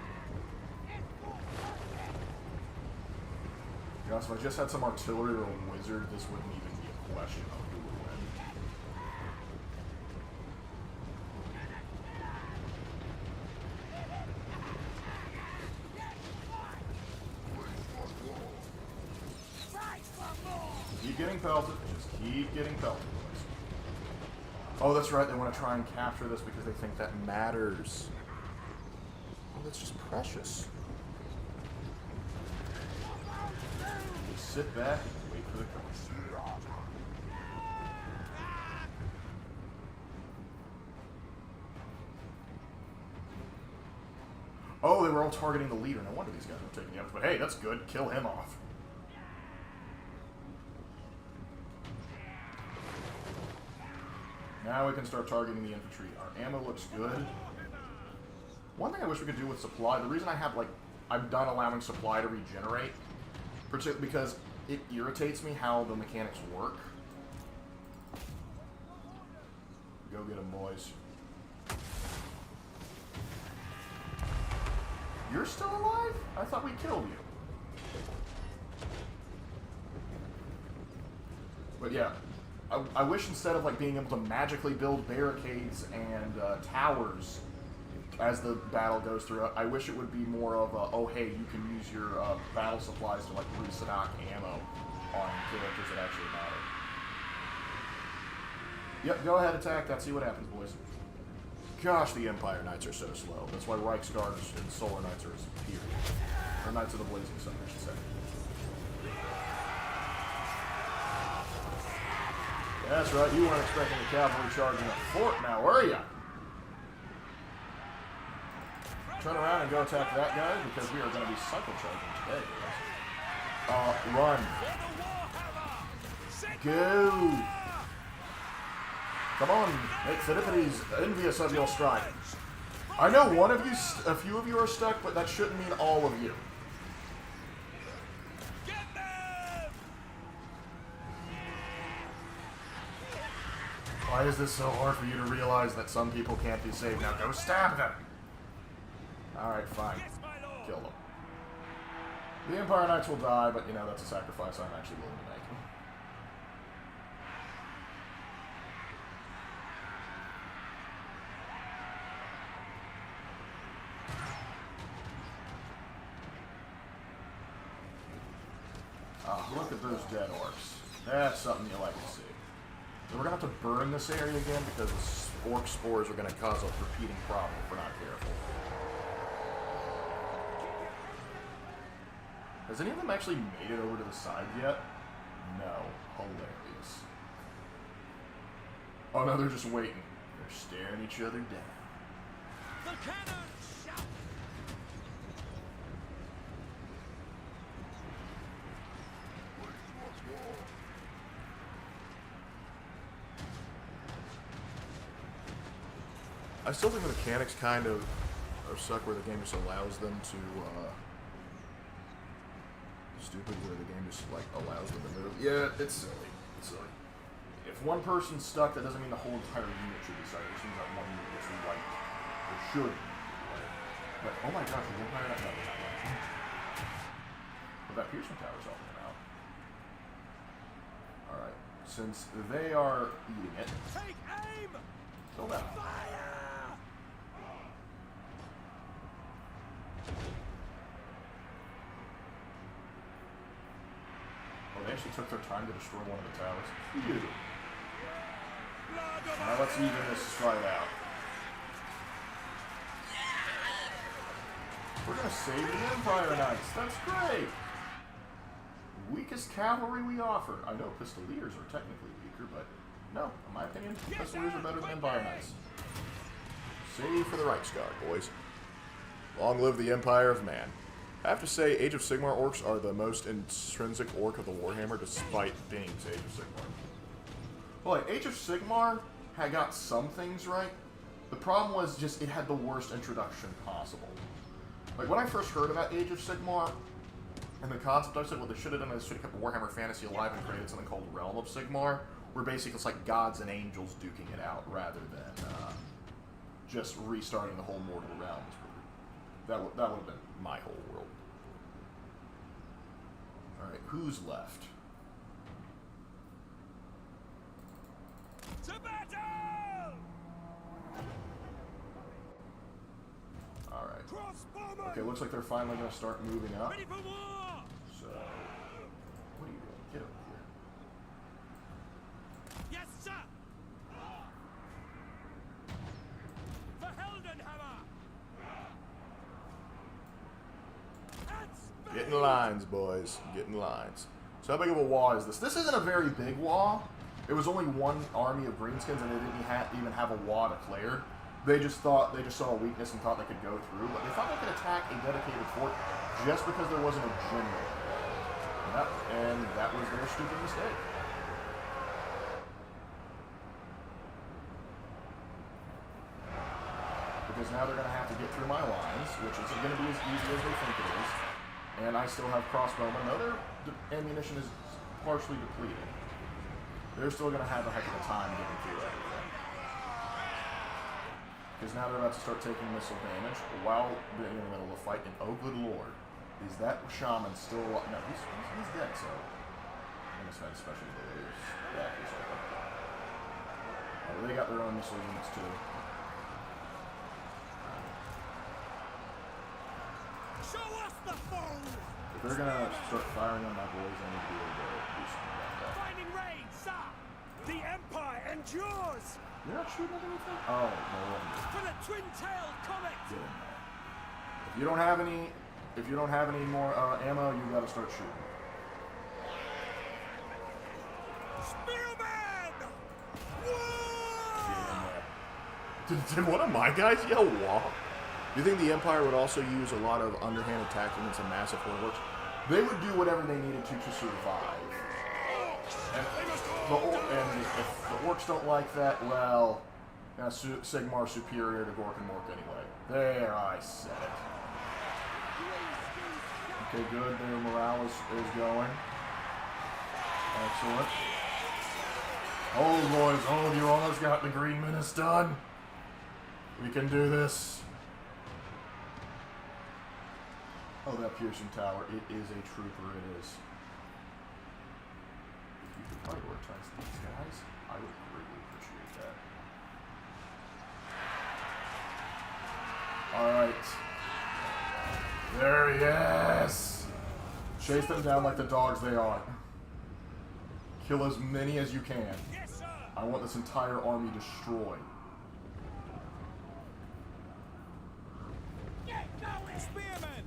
Gosh, if I just had some artillery or a wizard, this wouldn't even be a question of who would win. Keep getting pelted. Just keep getting pelted, boys. Oh, that's right. They want to try and capture this because they think that matters. Oh, that's just precious. Just sit back and wait for the call. Oh, they were all targeting the leader. No wonder these guys were taking damage. But hey, that's good. Kill him off. Now we can start targeting the infantry. Our ammo looks good. One thing I wish we could do with supply, the reason I'm done allowing supply to regenerate, particularly because it irritates me how the mechanics work. Go get them, boys. You're still alive? I thought we killed you. But yeah. I wish instead of being able to magically build barricades and towers as the battle goes through, I wish it would be more of a, oh hey, you can use your battle supplies to restock ammo on characters that actually matter. Yep, go ahead, attack that, see what happens, boys. Gosh, the Empire Knights are so slow. That's why Reichsguards and Solar Knights are superior. Or Knights of the Blazing Sun, I should say. That's right, you weren't expecting a cavalry charge in a fort now, were ya? Turn around and go attack that guy, because we are going to be cycle charging today, guys. Run. Go! Come on, make Philippides envious of your stride. I know a few of you are stuck, but that shouldn't mean all of you. Why is this so hard for you to realize that some people can't be saved? Now go stab them! Alright, fine. Kill them. The Empire Knights will die, but that's a sacrifice I'm actually willing to make. Look at those dead orcs. That's something you like to see. We're going to have to burn this area again because the orc spores are going to cause a repeating problem if we're not careful. Has any of them actually made it over to the side yet? No. Hilarious. Oh no, they're just waiting. They're staring each other down. The cannon shout! I still think the mechanics kind of are suck where the game just allows them to, stupid where the game just, like, allows them to move. Yeah, it's silly. It's silly. If one person's stuck, that doesn't mean the whole entire unit should be stuck. It just means that one unit gets wiped. Or should be wiped. But, oh my gosh, the Empire not wiped. But that Pearson Tower's helping them out. Alright, since they are eating it, Take aim! kill them. Fire! Oh, they actually took their time to destroy one of the towers. Phew. Now let's even this right out. We're gonna save the Empire Knights. That's great. Weakest cavalry we offer. I know Pistoliers are technically weaker, but no, in my opinion, Pistoliers are better than Empire Knights. Save for the Reichsguard, boys. Long live the Empire of Man. I have to say, Age of Sigmar orcs are the most intrinsic orc of the Warhammer, despite being Age of Sigmar. Well, like, Age of Sigmar had got some things right. The problem was just it had the worst introduction possible. Like, when I first heard about Age of Sigmar, and the concept, I said, what they should have done is should have kept Warhammer Fantasy alive and created something called Realm of Sigmar, where basically it's like gods and angels duking it out, rather than just restarting the whole Mortal Realms. That would have been my whole world. Alright, who's left? To battle! Alright. Crossbowmen! Okay, looks like they're finally going to start moving up. Ready for war! So, what are you doing? Get over here. Yes, sir! The Heldenhammer! Get in lines, boys. Get in lines. So how big of a wall is this? This isn't a very big wall. It was only one army of greenskins, and they didn't even have a wall to clear. They just saw a weakness and thought they could go through, but they thought they could attack a dedicated fort just because there wasn't a general. And that was their stupid mistake. Because now they're going to have to get through my lines, which isn't going to be as easy as they think it is. And I still have crossbowmen, though their ammunition is partially depleted. They're still going to have a heck of a time getting through everything. Because now they're about to start taking missile damage while being in the middle of a fight. And oh, good lord, is that shaman still alive? No, he's dead, so I must have had special abilities back or something. Oh, they got their own missile units, too. Show us the foe! If they're gonna start firing on my boys, I need to be able to do something about that. Finding range, sir! The Empire endures! You're not shooting at anything? Oh, no wonder. For the twin-tailed comet! Get in there. If you don't have any more ammo, you gotta start shooting. Spearman! Did one of my guys yell wah? Do you think the Empire would also use a lot of underhanded tactics and massive hordeworks? They would do whatever they needed to survive. And if the orcs don't like that, well, Sigmar's superior to Gork and Mork anyway. There, I said it. Okay, good. Their morale is going. Excellent. Oh, boys. Oh, you almost got the Green Menace done. We can do this. Oh, that Pearson Tower. It is a trooper. It is. If you could prioritize these guys, I would greatly appreciate that. Alright. There he is! Chase them down like the dogs they are. Kill as many as you can. Yes, sir! I want this entire army destroyed. Get going! Spearman!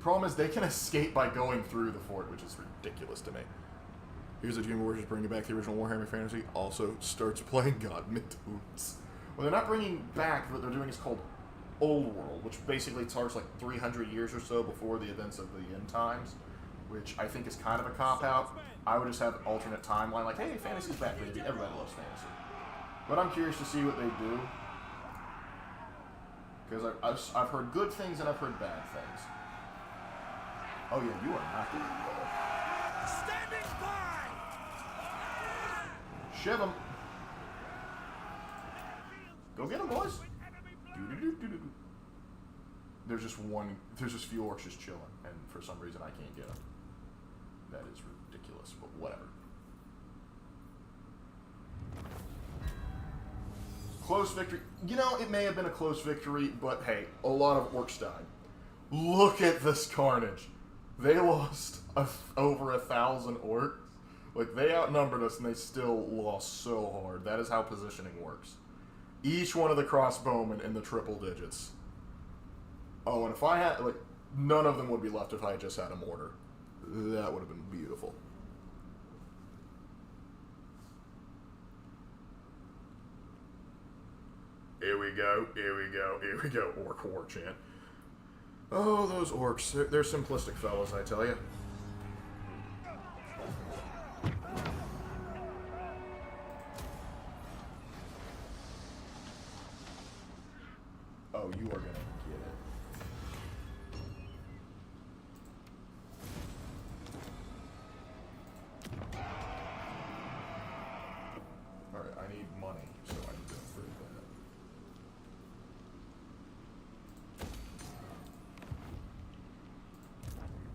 problem is they can escape by going through the fort, which is ridiculous to me. Here's a Dream Warriors bringing back the original Warhammer Fantasy. Also starts playing God Mid-Toons. Well, they're not bringing back. What they're doing is called Old World, which basically starts like 300 years or so before the events of the end times, which I think is kind of a cop-out. I would just have an alternate timeline, like, hey, fantasy's back, baby. Everybody loves fantasy. But I'm curious to see what they do. Because I've heard good things and I've heard bad things. Oh yeah, you are not doing well. Standing by! Shiv him. Go get him, boys. There's just few orcs just chilling, and for some reason I can't get them. That is ridiculous, but whatever. Close victory. You know, it may have been a close victory, but hey, a lot of orcs died. Look at this carnage. They lost over 1,000 orcs. Like, they outnumbered us, and they still lost so hard. That is how positioning works. Each one of the crossbowmen in the triple digits. Oh, and if I had, like, none of them would be left if I had just had a mortar. That would have been beautiful. Here we go, here we go, here we go, orc war chant. Oh, those orcs. They're simplistic fellows, I tell you. Oh, you are gonna get it. Alright, I need money, so I need to improve that.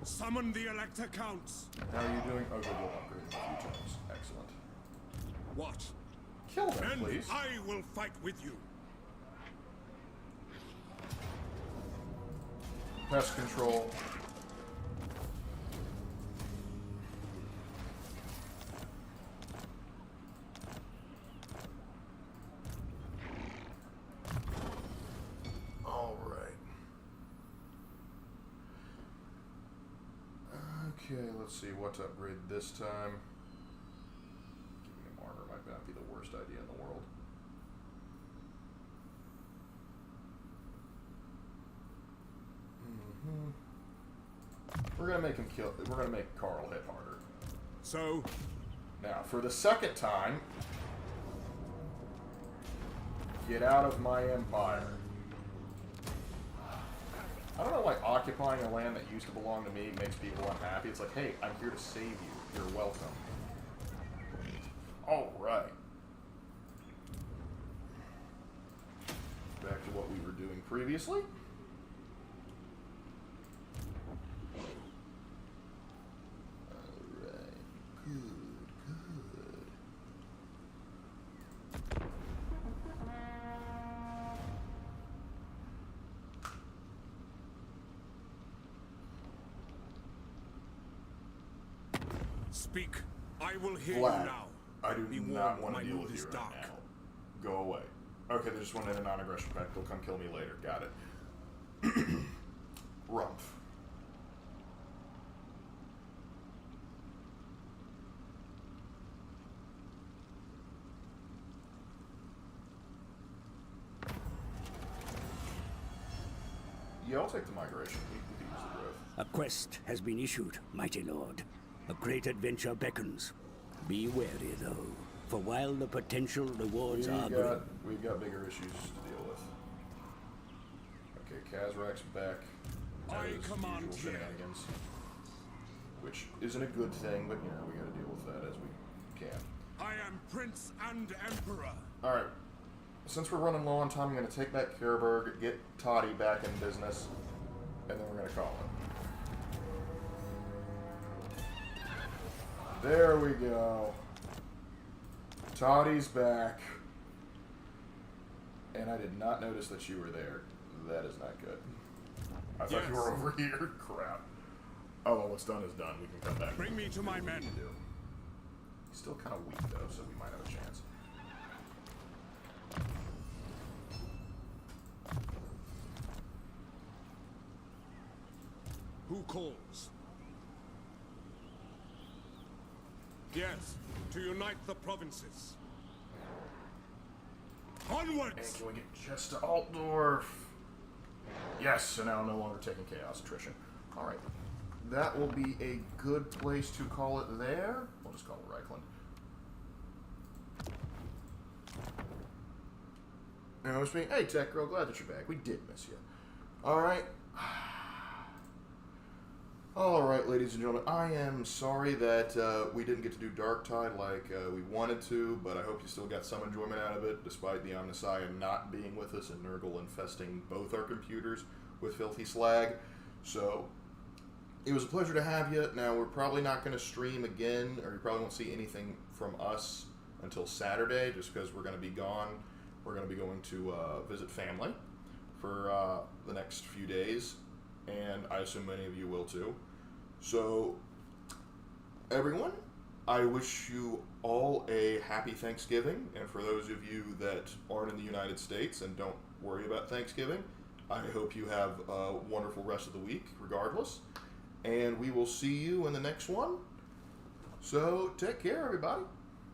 Summon the Elector Counts. How are you doing? Oh, good, we'll upgrade him a few times. Excellent. What? Kill them, Then please. I will fight with you. Pest control. All right. Okay, let's see what to upgrade this time. Giving him armor might not be the worst idea in the world. We're gonna make him kill. We're gonna make Carl hit harder. So, now for the second time, get out of my empire. I don't know why occupying a land that used to belong to me makes people unhappy. It's like, hey, I'm here to save you. You're welcome. All right. Back to what we were doing previously. speak. I will hear Vlad, you now. I do Be not warned, want my to deal mood with is you right dark. now. Go away. Okay, they just wanted a non-aggression pact. They'll come kill me later. Got it. Rumpf. Yeah, I'll take the migration. We can use the growth. A quest has been issued, mighty lord. A great adventure beckons. Be wary, though, for while the potential rewards are great... We've got bigger issues to deal with. Okay, Kazrak's back. I command usual here. shenanigans. Which isn't a good thing, but, you know, we gotta deal with that as we can. I am Prince and Emperor. Alright. Since we're running low on time, I'm gonna take back Kerberg, get Toddy back in business, and then we're gonna call it. There we go. Toddy's back. And I did not notice that you were there. That is not good. I thought you were over here. Crap. Oh, well, what's done is done. We can come back. Bring me to my men. He's still kind of weak, though, so we might have a chance. Who calls? Yes, to unite the provinces. And Onwards! can we get just to Altdorf? Yes, so now I'm no longer taking chaos attrition. Alright. That will be a good place to call it there. We'll just call it Reichland. And I was being, hey Tech Girl, glad that you're back. We did miss you. Alright. Alright, ladies and gentlemen, I am sorry that we didn't get to do Darktide like we wanted to, but I hope you still got some enjoyment out of it, despite the Omnissiah not being with us and Nurgle infesting both our computers with filthy slag. So, it was a pleasure to have you. Now, we're probably not going to stream again, or you probably won't see anything from us until Saturday, just because we're going to be gone. We're going to be going to visit family for the next few days, and I assume many of you will too. So, everyone, I wish you all a happy Thanksgiving, and for those of you that aren't in the United States and don't worry about Thanksgiving, I hope you have a wonderful rest of the week, regardless, and we will see you in the next one. So, take care, everybody.